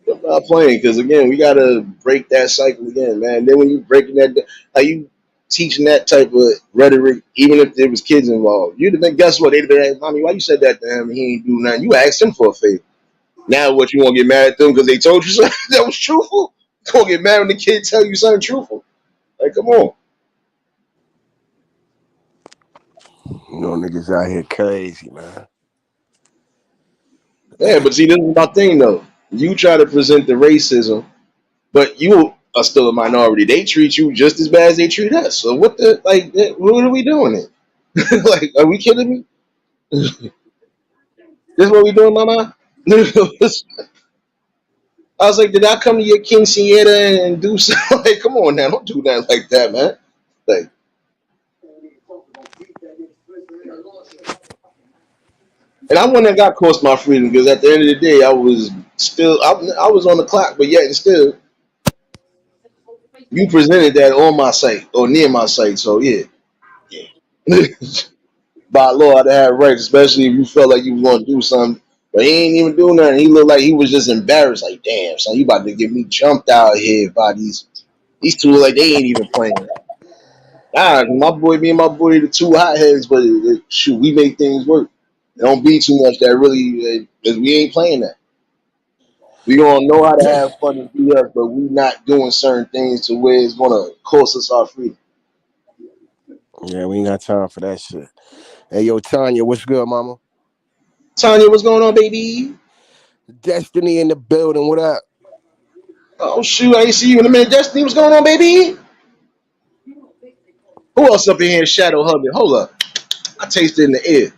I'm not playing because again, we gotta break that cycle again, man. Then when you breaking that, how you teaching that type of rhetoric, even if there was kids involved, you'd have been. Guess what? They'd have been like, "Mommy, why you said that to him? He ain't do nothing." You asked him for a favor. Now, what you want to get mad at them because they told you something that was truthful? You gonna get mad when the kid tell you something truthful? Like, come on. You know, niggas out here crazy, man. Yeah, but see, this is my thing though. You try to present the racism, but you are still a minority. They treat you just as bad as they treat us. So what the like? What are we doing here? Like, are we kidding me? This is what we doing, Mama? I was like, did I come to your quinceañera and do something? Like, come on now, don't do that like that, man. Like, and I wouldn't have got cost my freedom because at the end of the day, I was on the clock, but yet and still, You presented that on my site or near my site, so yeah, yeah. By law, I had rights, especially if you felt like you was gonna do something. But he ain't even doing nothing. He looked like he was just embarrassed. Like, damn, son, you about to get me jumped out here by these two. Look like they ain't even playing. Nah, my boy, me and my boy, the two hotheads, but shoot, we make things work. It don't be too much that really, because we ain't playing that. We gonna know how to have fun and be us, but we not doing certain things to where it's gonna cost us our freedom. Yeah, we ain't got time for that shit. Hey, yo, Tanya, what's good, mama? Tanya, what's going on, baby? Destiny in the building. What up? Oh shoot, I ain't see you in a minute. Destiny, what's going on, baby? Who else up in here shadow hugging? Hold up. I taste it in the air.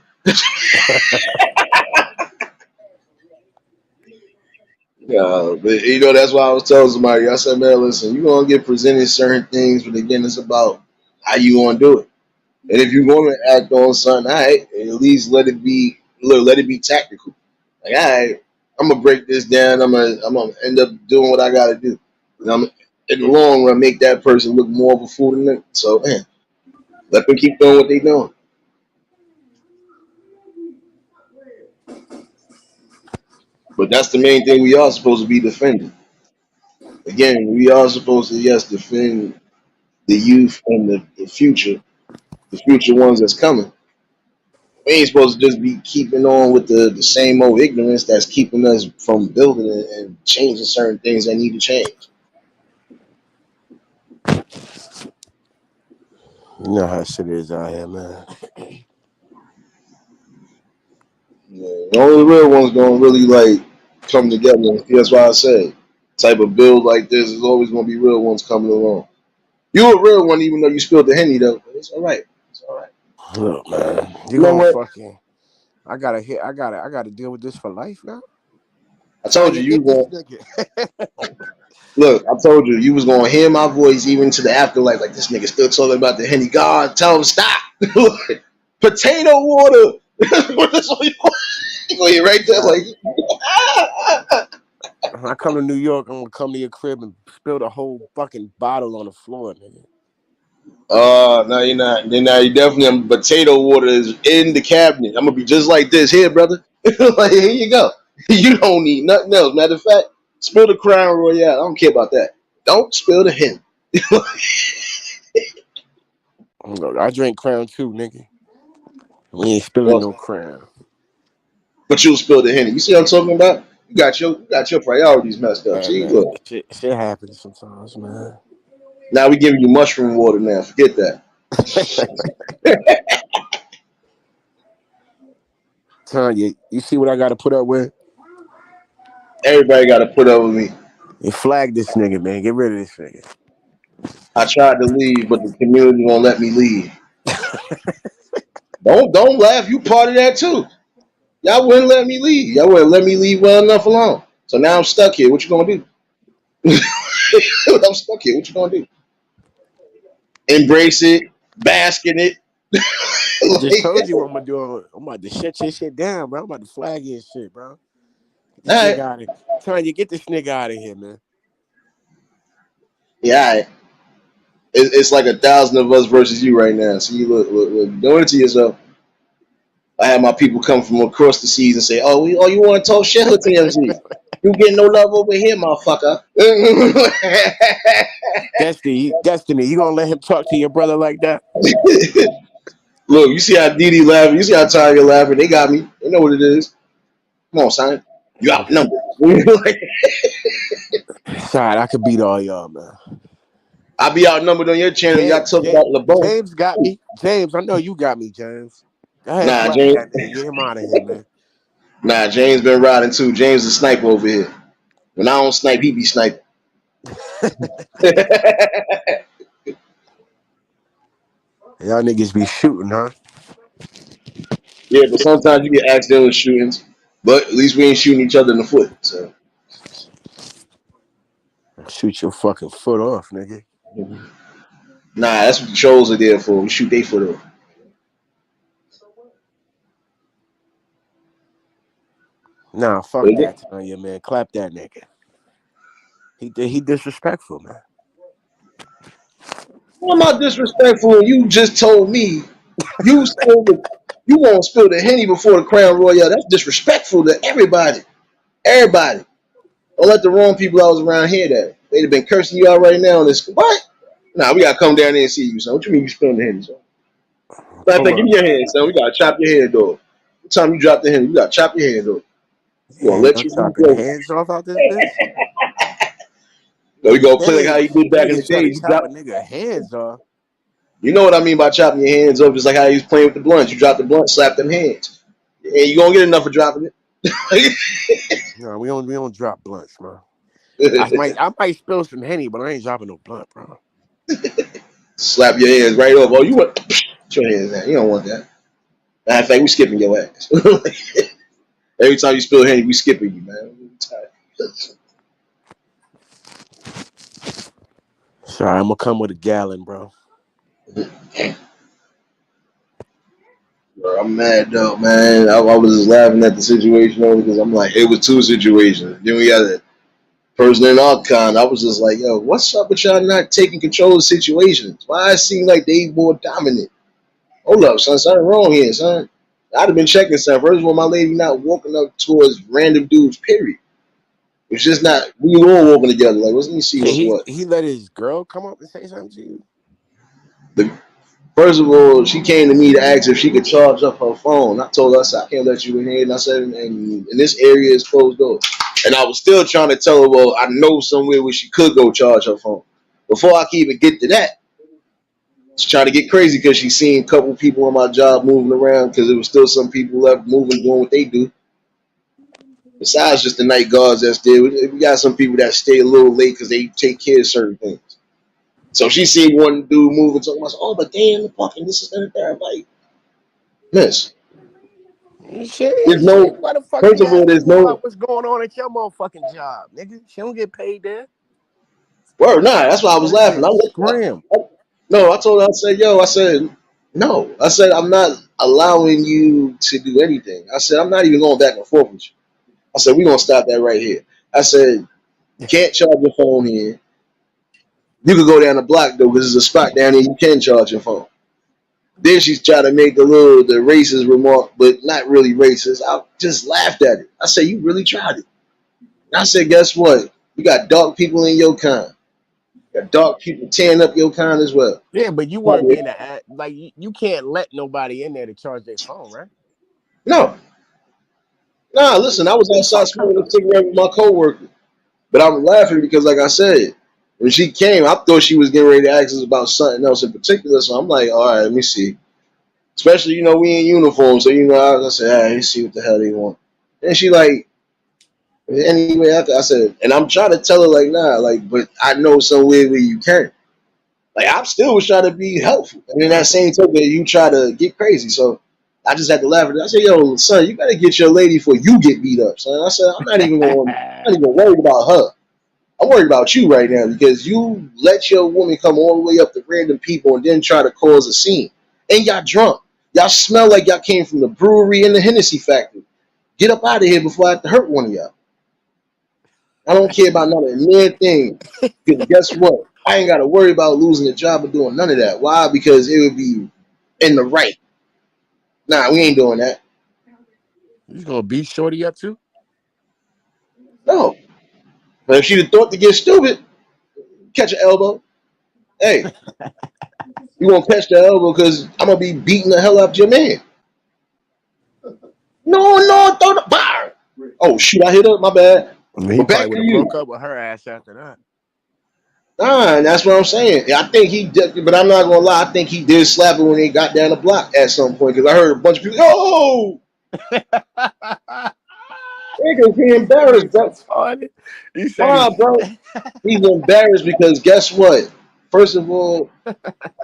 Yeah, but that's why I was telling somebody. I said, man, listen, you're gonna get presented certain things, but again, it's about how you gonna do it. And if you're gonna act on something, all right, at least let it be tactical. Like, all right, I'm gonna break this down. I'm gonna end up doing what I gotta do. And I'm in the long run make that person look more of a fool than them. So man, let them keep doing what they doing. But that's the main thing we are supposed to be defending. Again, we are supposed to yes defend the youth and the future ones that's coming. We ain't supposed to just be keeping on with the same old ignorance that's keeping us from building and changing certain things that need to change. You know how shit is out here, man. Yeah, only the real ones gonna really like come together. That's why I say type of build like this is always gonna be real ones coming along. You a real one, even though you spilled the henny though. But it's all right. It's all right. Look, man, you You know gonna what? fucking. I gotta hit. I gotta deal with this for life now. I told you Tanya, you get this going nigga. look. I told you you was gonna hear my voice even to the afterlife. Like this nigga still talking about the henny. God, tell him stop. Potato water. That's all you gonna hear right there. Nah, Like when I come to New York, I'm gonna come to your crib and spill the whole fucking bottle on the floor, nigga. oh, no, you're not. Then now you definitely potato water is in the cabinet. I'm gonna be just like this here, brother. Like here you go. You don't need nothing else. Matter of fact, spill the Crown Royale. I don't care about that. Don't spill the hen. Look, I drink Crown too, nigga. We ain't spilling Well, no Crown. but you'll spill the hen. You see what I'm talking about? You got your priorities messed up. Hey, See, man, look. shit happens sometimes, man. Now we giving you mushroom water now. Forget that. Tanya, you see what I gotta put up with? Everybody got to put up with me. You flag this nigga, man. Get rid of this nigga. I tried to leave, but the community won't let me leave. Don't laugh. You part of that too. Y'all wouldn't let me leave. Y'all wouldn't let me leave well enough alone. So now I'm stuck here. What you gonna do? I'm stuck here. What you gonna do? Embrace it, bask in it. I just told Like, you what I'm gonna do. I'm about to shut your shit down, bro. I'm about to flag your shit, bro. Get all this nigga right, out of here. Tanya, get this nigga out of here, man. yeah, all right. It's like 1,000 of us versus you right now. See, look, doing it to yourself. I had my people come from across the seas and say, "Oh, you want to talk shit to TMZ? You getting no love over here, motherfucker." Destiny, you gonna let him talk to your brother like that? Look, you see how Didi laughing. You see how Tiger laughing. They got me. They know what it is. Come on, son. You outnumbered. Sorry, I could beat all y'all, man. I be outnumbered on your channel. Y'all James, talk about LeBron. James got me. James, I know you got me, James. Go ahead, Nah, flag James. that nigga. Get him out of here, man. Nah, James been riding too. James is a sniper over here. When I don't snipe, he be sniping. Yeah, Y'all niggas be shooting, huh? but sometimes you get accidental shootings. But at least we ain't shooting each other in the foot. So Shoot your fucking foot off, nigga. nah, that's what the trolls are there for. We shoot their foot off. Nah, But fuck again, that, Tanya, man. Clap that nigga. He disrespectful, man. Why am I disrespectful? And you just told me you spilled the, you won't spill the Henny before the Crown Royale. That's disrespectful to everybody. Everybody. Don't let the wrong people I was around hear that. They'd have been cursing you out right now. On this what? Nah, we gotta come down there and see you, son. What you mean you spilling the Henny, son? Matter of Pull fact, give up. me your hand, son. We gotta chop your head off. What time you drop the Henny, we gotta chop your head off. We gonna And let I'm you be chopping broke. heads off out this bitch. So we gonna play like how Hey, you did back in the niggas try day. to You chop a drop, nigga heads off. you know what I mean by chopping your hands off, just like how you was playing with the blunts. You drop the blunt, slap them hands. And you gonna get enough for dropping it. No, we don't drop blunts, bro. I might spill some Henny, but I ain't dropping no blunt, bro. Slap your hands right off. Oh, you want put your hands down. You don't want that. Matter of fact, we skipping your ass. Every time you spill Henny, we skipping you, man. Sorry, I'm gonna come with a gallon, bro. Bro, I'm mad though, man. I was just laughing at the situation only because I'm like, it was two situations. Then we got a person in our con. I was just like, yo, what's up with y'all not taking control of situations? Why it seem like they more dominant? Hold up, son. Something wrong here, son. I'd have been checking something. First of all, my lady not walking up towards random dudes, period. It's just not, we all walking together. Like, let me see And what's he what. he let his girl come up and say something to you. The, first of all, she came to me to ask if she could charge up her phone. I told her, I said, I can't let you in here. And I said, and this area is closed door. And I was still trying to tell her, well, I know somewhere where she could go charge her phone. Before I could even get to that, she's trying to get crazy because she seen a couple people on my job moving around because there was still some people left moving, doing what they do. Besides just the night guards that's there, we got some people that stay a little late because they take care of certain things. So she seen one dude moving, talking about, oh, but damn, the fucking this is that. I'm like, miss, there's Shit. no, Why the fuck first she of all, asking there's you about no, what's going on at your motherfucking job, nigga? She don't get paid there. word, nah, that's why I was That laughing. bitch scrim. No, I told her, I said, yo, I said, no. I said, I'm not allowing you to do anything. I said, I'm not even going back and forth with you. I said, we're going to stop that right here. I said, you can't charge your phone here. You could go down the block, though, because there's a spot down there you can charge your phone. Then she's trying to make the racist remark, but not really racist. I just laughed at it. I said, you really tried it. And I said, guess what? You got dark people in your kind. You got dark people tearing up your kind as well. Yeah, but you weren't being like you can't let nobody in there to charge their phone, right? No. Nah, listen, I was Then outside fuck her. smoking a cigarette with my coworker. But I'm laughing because, like I said, when she came, I thought she was getting ready to ask us about something else in particular. So I'm like, all right, let me see. Especially, we in uniform. So, I said, all right, let's see what the hell they want. And she like, anyway, after I said, and I'm trying to tell her, like, nah, like, but I know some way where you can. Like, I'm still was trying to be helpful. And in that same token, you try to get crazy. So I just had to laugh at it. I said, yo, son, you better get your lady before you get beat up, son. I said, I'm not even worried about her. I'm worried about you right now because you let your woman come all the way up to random people and then try to cause a scene. And y'all drunk. Y'all smell like y'all came from the brewery and the Hennessy factory. Get up out of here before I have to hurt one of y'all. I don't care about none of the mere thing. Because guess what? I ain't got to worry about losing a job or doing none of that. Why? Because it would be in the right. Nah, we ain't doing that. You gonna beat Shorty up too? No. But if she'd have thought to get stupid, catch an elbow. Hey, you won't catch the elbow because I'm going to be beating the hell out of your man. No, throw the bar. Oh, shoot, I hit her. My bad. He But probably back would to have broke you. up with her ass after that. Nah, and that's what I'm saying. I think he did, but I'm not going to lie. I think he did slap her when they got down the block at some point because I heard a bunch of people, oh, nigga, he That embarrassed, bitch bro. was funny. He said Nah, he. bro. He's embarrassed because guess what? First of all,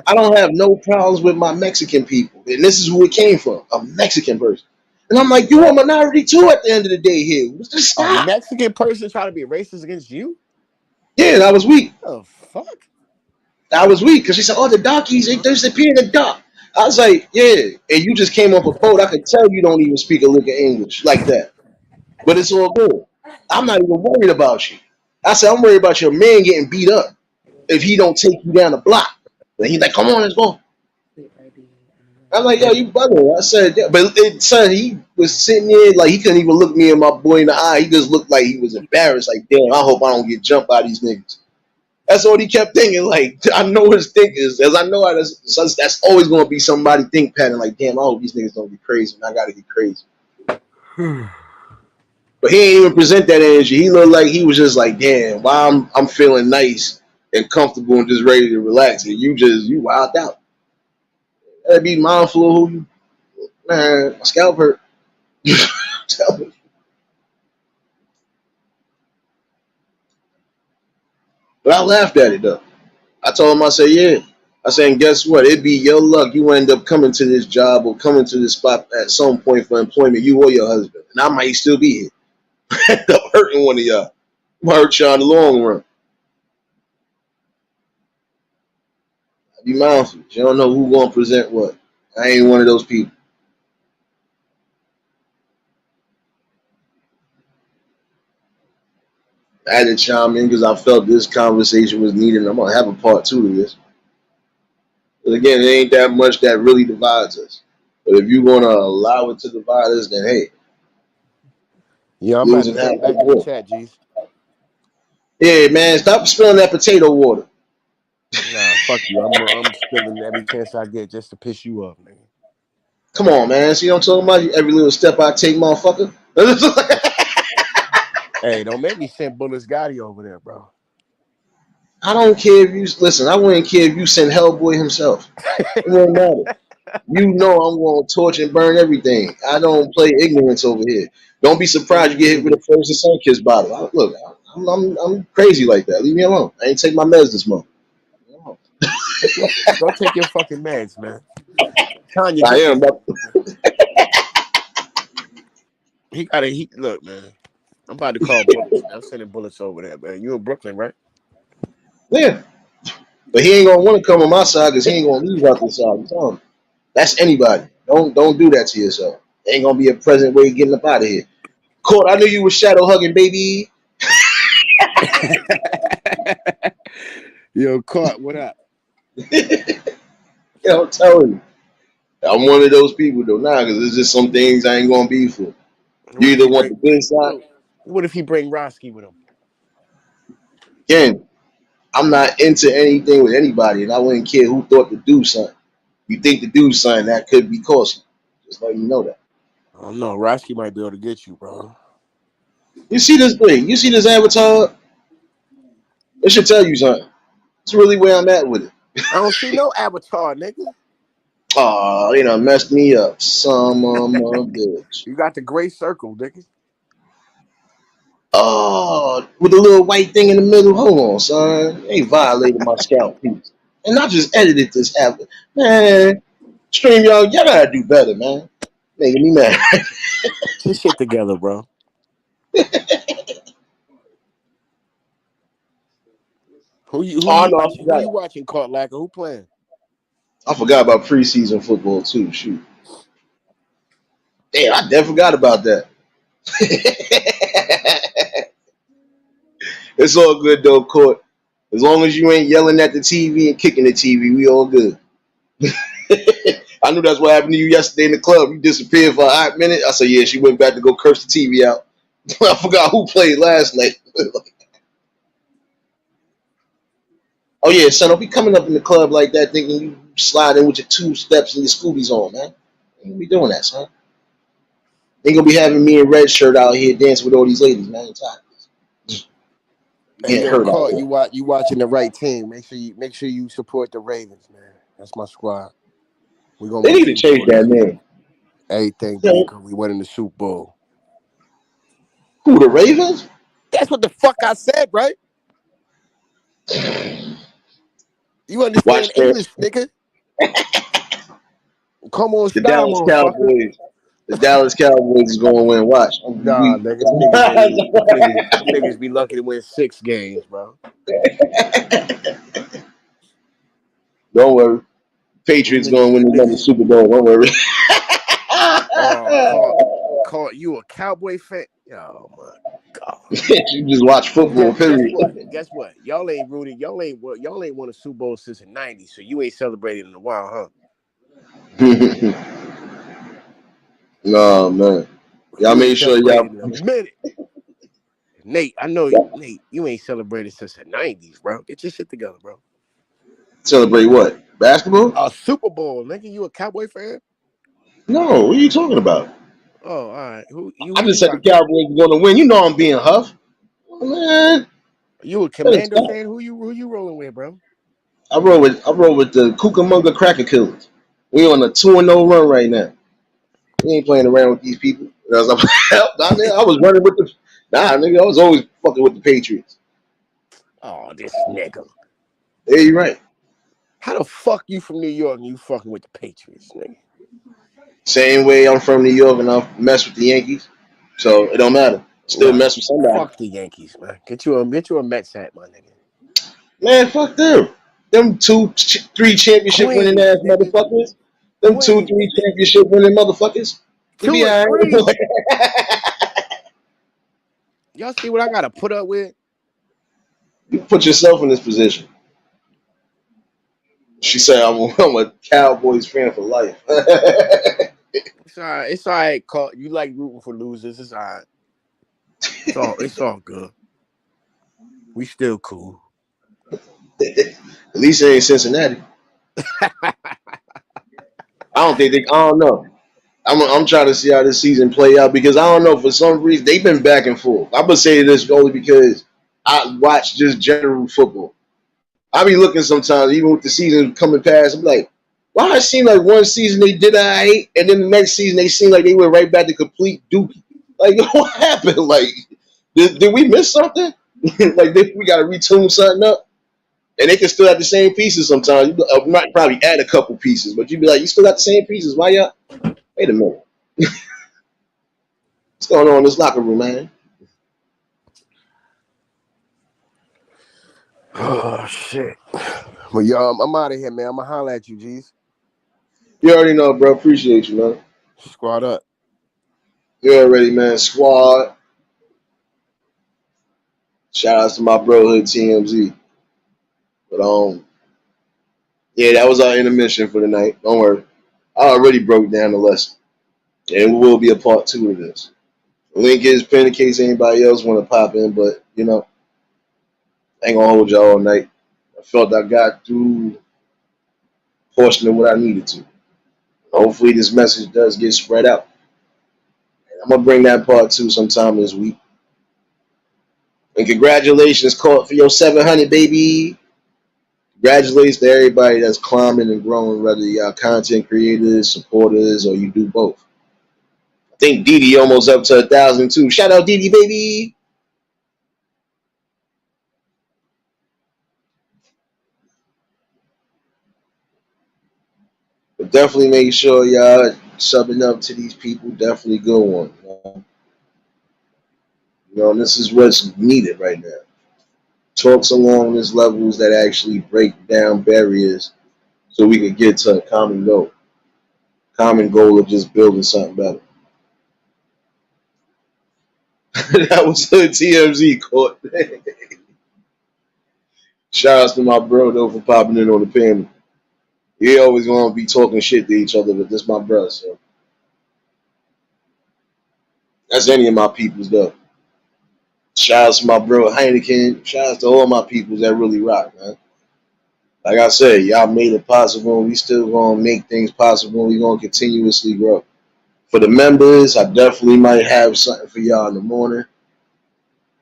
I don't have no problems with my Mexican people. And this is who it came from, a Mexican person. And I'm like, you a minority too at the end of the day here. Just A stop. Mexican person trying to be racist against you? Yeah, and I was weak. The fuck? I was weak because she said, oh, the darkies, they disappear in the dark. I was like, yeah. And you just came off a boat. I could tell you don't even speak a lick of English like that. But it's all good. I'm not even worried about you. I said, I'm worried about your man getting beat up. if he don't take you down the block. And he's like, come on, let's go. I'm like, yo, you bugging. I said, yeah. But son, he was sitting there like he couldn't even look me and my boy in the eye. He just looked like he was embarrassed. Like, damn, I hope I don't get jumped by these niggas. That's all he kept thinking. Like, I know his thinking is, as I know that's always going to be somebody think pattern. Like, damn, I hope these niggas don't get crazy, and I got to get crazy. But he ain't even present that energy. He looked like he was just like, damn, why I'm feeling nice and comfortable and just ready to relax, and you wild out. Gotta be mindful of who you. Man, my scalp hurt. But I laughed at it though. I told him, I said, yeah. I said, and guess what? It'd be your luck. You end up coming to this job or coming to this spot at some point for employment, you or your husband. And I might still be here. End up hurting one of y'all. I'm hurt y'all in the long run. Be mindful. You don't know who gonna present what. I ain't one of those people. I had to chime in because I felt this conversation was needed. And I'm gonna have a part 2 to this. But again, it ain't that much that really divides us. But if you're gonna allow it to divide us, then hey, Yeah, I'm about to losing half jump the back in the war. chat, G's. Yeah, man, stop spilling that potato water. Nah, fuck you. I'm spilling every chance I get just to piss you off, nigga. Come on, man. See what I'm talking about? Every little step I take, motherfucker. Hey, don't make me send Bullis Gotti over there, bro. I don't care if you listen. I wouldn't care if you send Hellboy himself. It wouldn't matter. You know I'm going to torch and burn everything. I don't play ignorance over here. Don't be surprised you get hit with a frozen sun kiss bottle. Look, I'm crazy like that. Leave me alone. I ain't take my meds this month. Go take your fucking meds, man. Tanya, I get am. he look, man. I'm about to call Bullets. I'm sending Bullets over there, man. You in Brooklyn, right? Yeah. But he ain't gonna want to come on my side because he ain't gonna leave out this side. I'm telling him. That's anybody. Don't do that to yourself. Ain't gonna be a present way of getting up out of here. Court, I knew you was shadow hugging, baby. Yo, Court, what up? I'm telling you. I'm one of those people though, because there's just some things I ain't gonna be for. You What if either he want bring? the good side. What if he bring Roski with him? Again, I'm not into anything with anybody, and I wouldn't care who thought to do something. You think to do something that could be costly. Just let you know that. I don't know. Roski might be able to get you, bro. You see this thing? You see this avatar? It should tell you something. It's really where I'm at with it. I don't see no avatar, nigga. Oh, you know, messed me up. Some bitch. You got the gray circle, nigga. Oh, with the little white thing in the middle. Hold on, son. They violated my scalp piece. And I just edited this after. Man, stream y'all gotta do better, man. Making me mad. Get your shit together, bro. Who Oh you no, watching? Who you watching, Court Lacker? Who playing? I forgot about preseason football too. Shoot. Damn, I never forgot about that. It's all good though, Court. As long as you ain't yelling at the TV and kicking the TV, we all good. I knew that's what happened to you yesterday in the club. You disappeared for a hot minute. I said, yeah, she went back to go curse the TV out. I forgot who played last night. Oh yeah, son, don't be coming up in the club like that thinking you slide in with your 2 steps and your Scoobies on, man. Ain't be doing that, son. Ain't gonna be having me in red shirt out here dancing with all these ladies, man. I'm tired of this. Hey, Getting yo, hurt out Court, here. you watching the right team. Make sure you support the Ravens, man. That's my squad. We gonna They win need to Super change Bowl that this year. name. Everything You big know, because we winning the Super Bowl. who, the Ravens? That's what the fuck I said, right? You Watch understand that. English, nigga? Come on, The style, Dallas motherfucker. Cowboys. The Dallas Cowboys is going to win. Watch. Nah, nigga, them niggas be lucky to win 6 games, bro. Don't worry. Them Patriots going to win another niggas. Super Bowl. Don't worry. Oh, caught you a Cowboy fan? Oh my God. You just watch football, Guess period. what? Guess what? Y'all ain't rooted. Y'all ain't won a Super Bowl since the '90s, so you ain't celebrated in a while, huh? No, man. Y'all You ain't made sure celebrated y'all in a minute. Nate, I know Nate, you ain't celebrated since the '90s, bro. Get your shit together, bro. celebrate what? Basketball? A Super Bowl, nigga. You a Cowboy fan? No, what are you talking about? Oh, all right. I Who just you said the rocking with? Cowboys were gonna win. You know I'm being huff. Man, You a better Commander stop. fan? Who you rolling with, bro? I roll with the Cucamonga Cracker Killers. We on a 2-0 run right now. We ain't playing around with these people. I was, I was running with the nigga. I was always fucking with the Patriots. Oh, this nigga. Yeah, you right. How the fuck you from New York and you fucking with the Patriots, nigga? Same way I'm from New York and I mess with the Yankees, so it don't matter. Still Nah, mess with somebody. fuck the Yankees, man. Get you a Mets hat, my nigga. Man, fuck them. Them three championship winning Queens, ass nigga. motherfuckers. Them two, Queens, three nigga. championship winning motherfuckers. We 2 be or alright. 3. Y'all see what I gotta put up with? You put yourself in this position. She said, I'm a Cowboys fan for life. It's all right. It's all right. You like rooting for losers. It's all right. It's all good. We still cool. At least it ain't Cincinnati. I don't know. I'm trying to see how this season play out because I don't know, for some reason they've been back and forth. I'm gonna say this only because I watch just general football. I be looking sometimes, even with the season coming past, I'm like, why it seem like one season they did alright, and then the next season they seem like they went right back to complete dookie. Like, what happened? Like, did we miss something? Like, we got to retune something up, and they can still have the same pieces sometimes. You might probably add a couple pieces, but you'd be like, you still got the same pieces. Why y'all? Wait a minute, what's going on in this locker room, man? Oh shit. Well, yo, I'm out of here, man. I'm gonna holler at you, G's. You already know, bro. Appreciate you, man. Squad up. You already, man. Squad. Shout outs to my brohood TMZ. But yeah, that was our intermission for the night. Don't worry. I already broke down the lesson. And we will be a part 2 of this. The link is pinned in case anybody else want to pop in, but I ain't gonna hold y'all all night. I felt I got through a portion of what I needed to. Hopefully this message does get spread out. And I'm gonna bring that part 2 sometime this week. And congratulations, Court, for your 700, baby. Congratulations to everybody that's climbing and growing, whether y'all content creators, supporters, or you do both. I think Didi almost up to 1,000 too. Shout out Didi, baby. But definitely make sure y'all subbing up to these people. Definitely good one. And this is what's needed right now. Talks along these levels that actually break down barriers so we can get to a common goal. Common goal of just building something better. That was the TMZ court. Shout outs to my bro though for popping in on the panel. We always gonna be talking shit to each other, but this my brother, so that's any of my peoples though. Shout outs to my bro Heineken. Shout outs to all my peoples that really rock, man. Like I said, y'all made it possible, and we still gonna make things possible. We gonna continuously grow. For the members, I definitely might have something for y'all in the morning.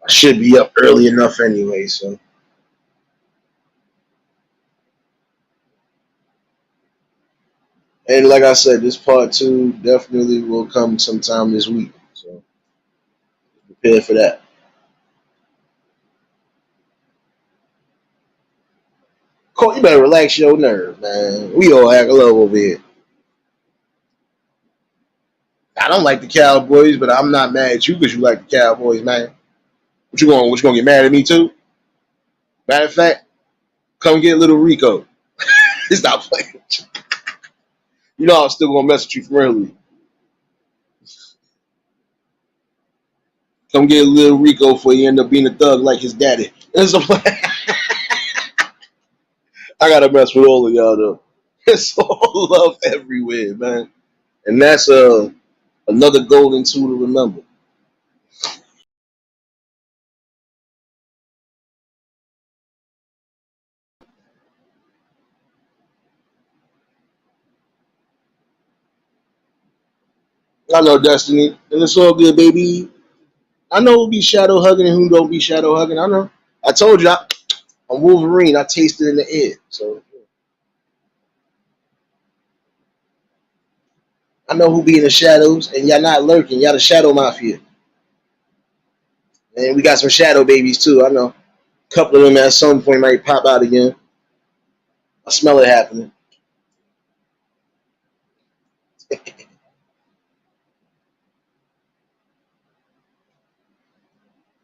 I should be up early enough anyway, so. And like I said, this part 2 definitely will come sometime this week. So prepare for that. Cole, you better relax your nerve, man. We all act low over here. I don't like the Cowboys, but I'm not mad at you because you like the Cowboys, man. What you gonna get mad at me too? Matter of fact, come get little Rico. Stop playing. You know I'm still gonna mess with you from early. Come get a little Rico for you end up being a thug like his daddy. And so I gotta mess with all of y'all though. It's all love everywhere, man. And that's another golden tool to remember. I know Destiny, and it's all good, baby. I know who be shadow hugging and who don't be shadow hugging. I know. I told you I'm Wolverine. I taste it in the air. So I know who be in the shadows, and y'all not lurking. Y'all the shadow mafia. And we got some shadow babies too. I know. A couple of them at some point might pop out again. I smell it happening.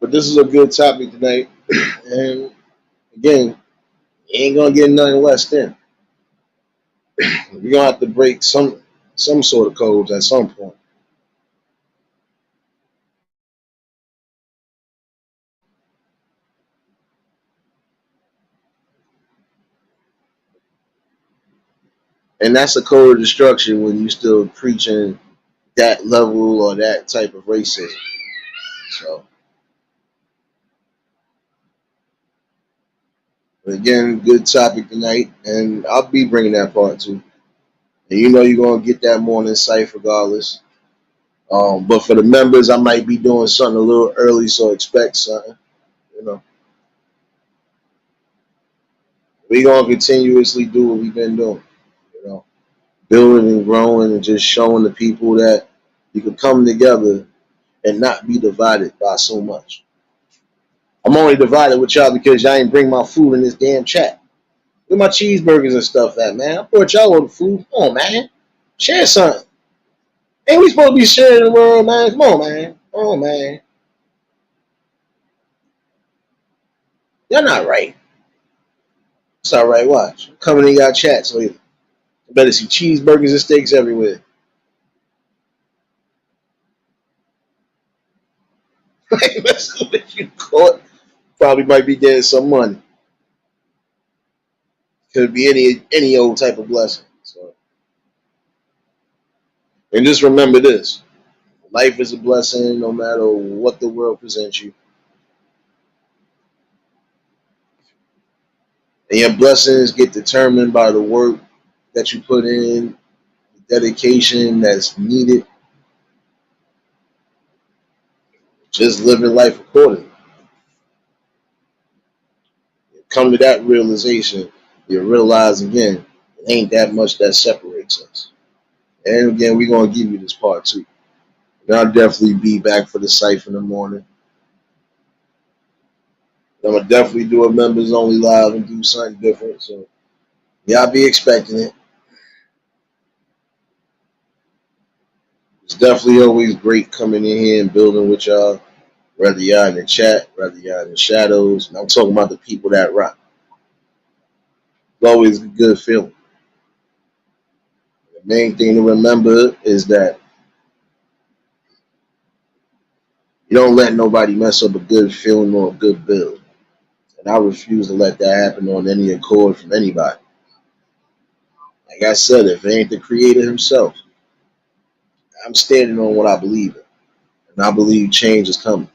But this is a good topic tonight. And again, you ain't gonna get nothing less than. We're gonna have to break some sort of codes at some point. And that's a code of destruction when you still preaching that level or that type of racism. So but again, good topic tonight, and I'll be bringing that part too. And you know you're gonna get that morning sight regardless. But for the members, I might be doing something a little early, so expect something. You know, we gonna continuously do what we've been doing. You know, building and growing and just showing the people that you can come together and not be divided by so much. I'm only divided with y'all because y'all ain't bring my food in this damn chat. Where my cheeseburgers and stuff at, man? I brought y'all all the food. Come on, man. Share something. Ain't we supposed to be sharing the world, man? Come on, man. Come on, man. You're not right. It's all right. Watch. I'm coming in y'all chats later. I better see cheeseburgers and steaks everywhere. Messing with you, court. Probably might be getting some money. Could be any old type of blessing. So, and just remember this: life is a blessing, no matter what the world presents you. And your blessings get determined by the work that you put in, the dedication that's needed, just living life accordingly. You come to that realization, you realize again, it ain't that much that separates us. And again, we're going to give you this part too. And I'll definitely be back for the cipher in the morning. I'm going to definitely do a members only live and do something different. So y'all be expecting it. It's definitely always great coming in here and building with y'all. Whether y'all in the chat, whether y'all in the shadows. And I'm talking about the people that rock. It's always a good feeling. The main thing to remember is that you don't let nobody mess up a good feeling or a good build. And I refuse to let that happen on any accord from anybody. Like I said, if it ain't the creator himself, I'm standing on what I believe in. And I believe change is coming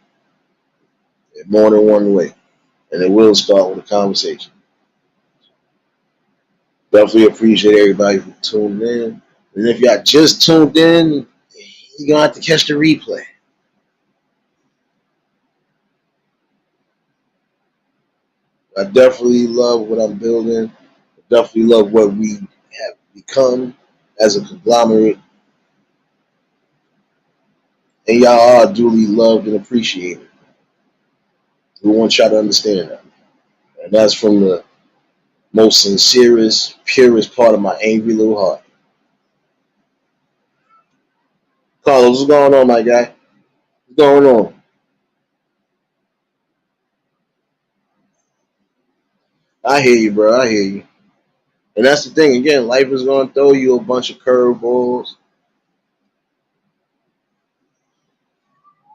in more than one way. And it will start with a conversation. Definitely appreciate everybody for tuning in. And if y'all just tuned in, you're going to have to catch the replay. I definitely love what I'm building. I definitely love what we have become as a conglomerate. And y'all are duly loved and appreciated. We want y'all to understand that. And that's from the most sincerest, purest part of my angry little heart. Carlos, what's going on, my guy? What's going on? I hear you, bro. I hear you. And that's the thing. Again, life is going to throw you a bunch of curveballs.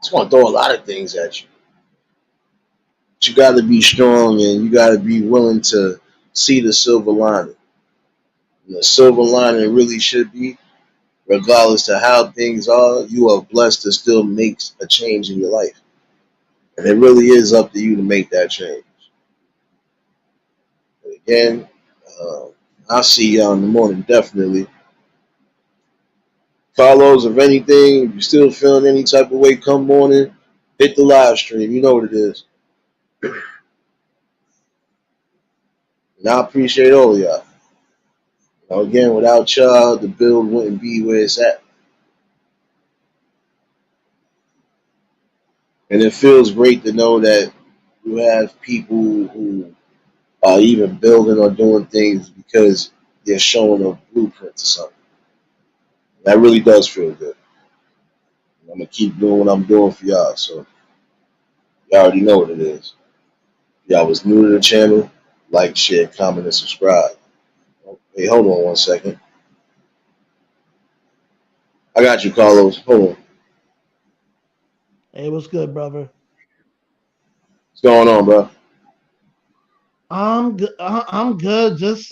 It's gonna throw a lot of things at you. But you gotta be strong and you gotta be willing to see the silver lining. And the silver lining really should be, regardless to how things are, you are blessed to still make a change in your life. And it really is up to you to make that change. But again, uh, I'll see y'all in the morning, definitely. Carlos, if anything, if you're still feeling any type of way come morning, hit the live stream. You know what it is. And I appreciate all of y'all. Again, without y'all, the build wouldn't be where it's at. And it feels great to know that you have people who are even building or doing things because they're showing a blueprint to something. That really does feel good. I'm gonna keep doing what I'm doing for y'all. So y'all already know what it is. If y'all was new to the channel, like, share, comment, and subscribe. Hey, hold on one second. I got you, Carlos. Hold on. Hey, what's good, brother? What's going on, bro? I'm good. I'm good. Just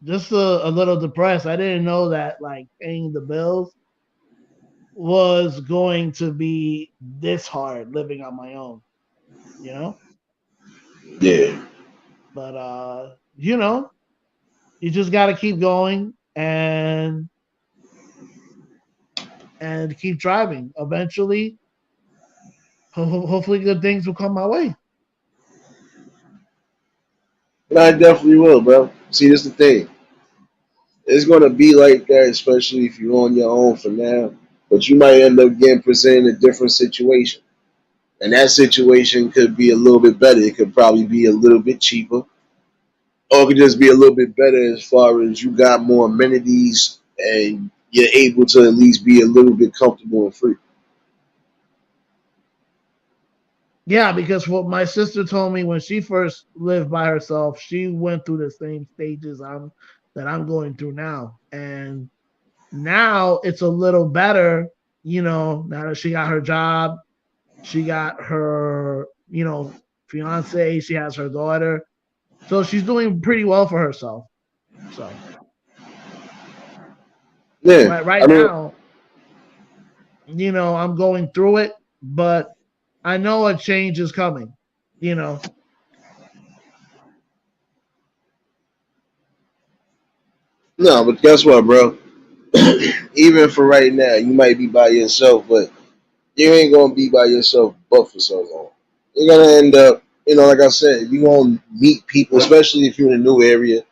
just a little depressed. I didn't know that like paying the bills was going to be this hard living on my own. You know, Yeah. but you just got to keep going and keep driving. Eventually, hopefully, good things will come my way. And I definitely will, bro. See, this is the thing. It's gonna be like that, especially if you're on your own for now. But you might end up getting presented a different situation. And that situation could be a little bit better. It could probably be a little bit cheaper. Or it could just be a little bit better as far as you got more amenities and you're able to at least be a little bit comfortable and free. Yeah, because what my sister told me when she first lived by herself, she went through the same stages that I'm going through now. And now it's a little better, now that she got her job, she got her, fiance, she has her daughter. So she's doing pretty well for herself. So Yeah. right I mean, now, I'm going through it, but I know a change is coming, you know. no, but guess what, bro? Even for right now, you might be by yourself, but you ain't gonna be by yourself but for so long. You're gonna end up, like I said, you're gonna meet people, especially if you're in a new area.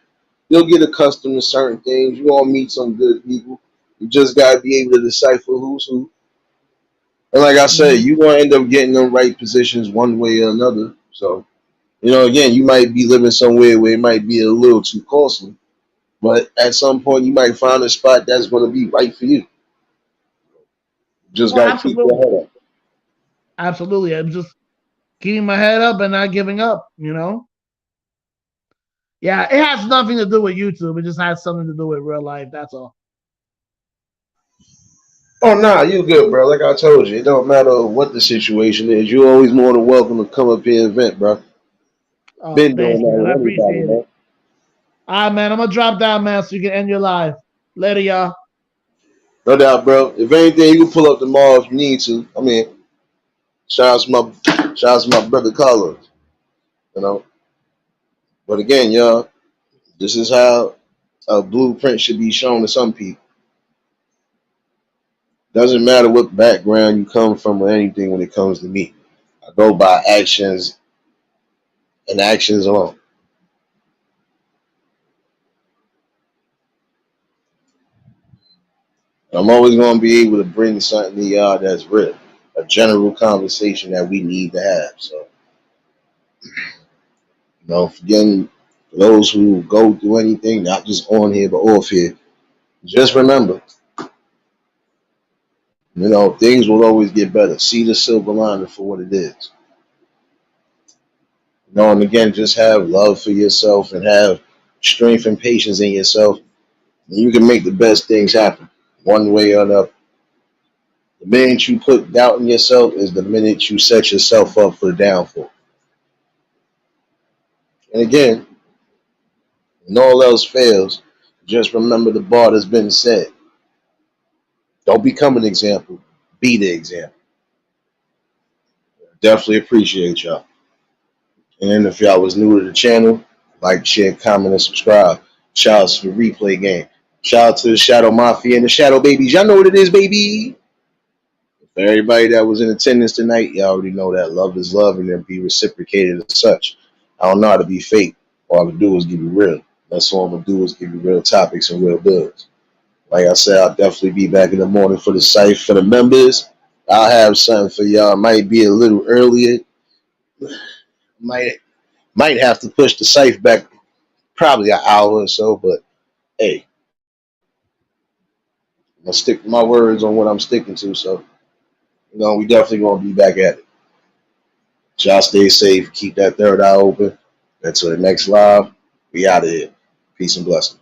You'll get accustomed to certain things. You're gonna meet some good people. You just gotta be able to decipher who's who. And like I said, Mm-hmm. you're gonna end up getting in the right positions one way or another. So, again, you might be living somewhere where it might be a little too costly, but at some point you might find a spot that's gonna be right for you. Just Oh, gotta keep your absolutely. head up. Absolutely. I'm just keeping my head up and not giving up. Yeah, it has nothing to do with YouTube. It just has something to do with real life. That's all. Oh nah, you good, bro. Like I told you, it don't matter what the situation is. You're always more than welcome to come up here and vent, bro. Oh, Been doing thanks, that man. I with anybody, appreciate it. man. All right, man. I'm gonna drop down, man, so you can end your live. Later, y'all. No doubt, bro. If anything, you can pull up tomorrow if you need to. I mean, shout out to my brother Carlos. You know. But again, y'all, this is how a blueprint should be shown to some people. Doesn't matter what background you come from or anything when it comes to me. I go by actions and actions alone. I'm always going to be able to bring something to y'all that's real, a general conversation that we need to have. So, again, for those who go through anything, not just on here but off here, just remember, things will always get better. See the silver lining for what it is. And again, just have love for yourself and have strength and patience in yourself. And you can make the best things happen one way or another. The minute you put doubt in yourself is the minute you set yourself up for the downfall. And again, when all else fails, just remember the bar that's been said. Don't become an example. Be the example. Definitely appreciate y'all. And if y'all was new to the channel, like, share, comment, and subscribe. Shout out to the replay game. Shout out to the Shadow Mafia and the Shadow Babies. Y'all know what it is, baby. For everybody that was in attendance tonight, y'all already know that love is love and then be reciprocated as such. I don't know how to be fake. All I can do is give you real. That's all I'm going to do is give you real topics and real bills. Like I said, I'll definitely be back in the morning for the site. For the members, I'll have something for y'all. Might be a little earlier. Might have to push the site back probably an hour or so, but hey, I'm gonna stick to my words on what I'm sticking to. So, we definitely gonna be back at it. Y'all stay safe, keep that third eye open. Until the next live, we out of here. Peace and blessings.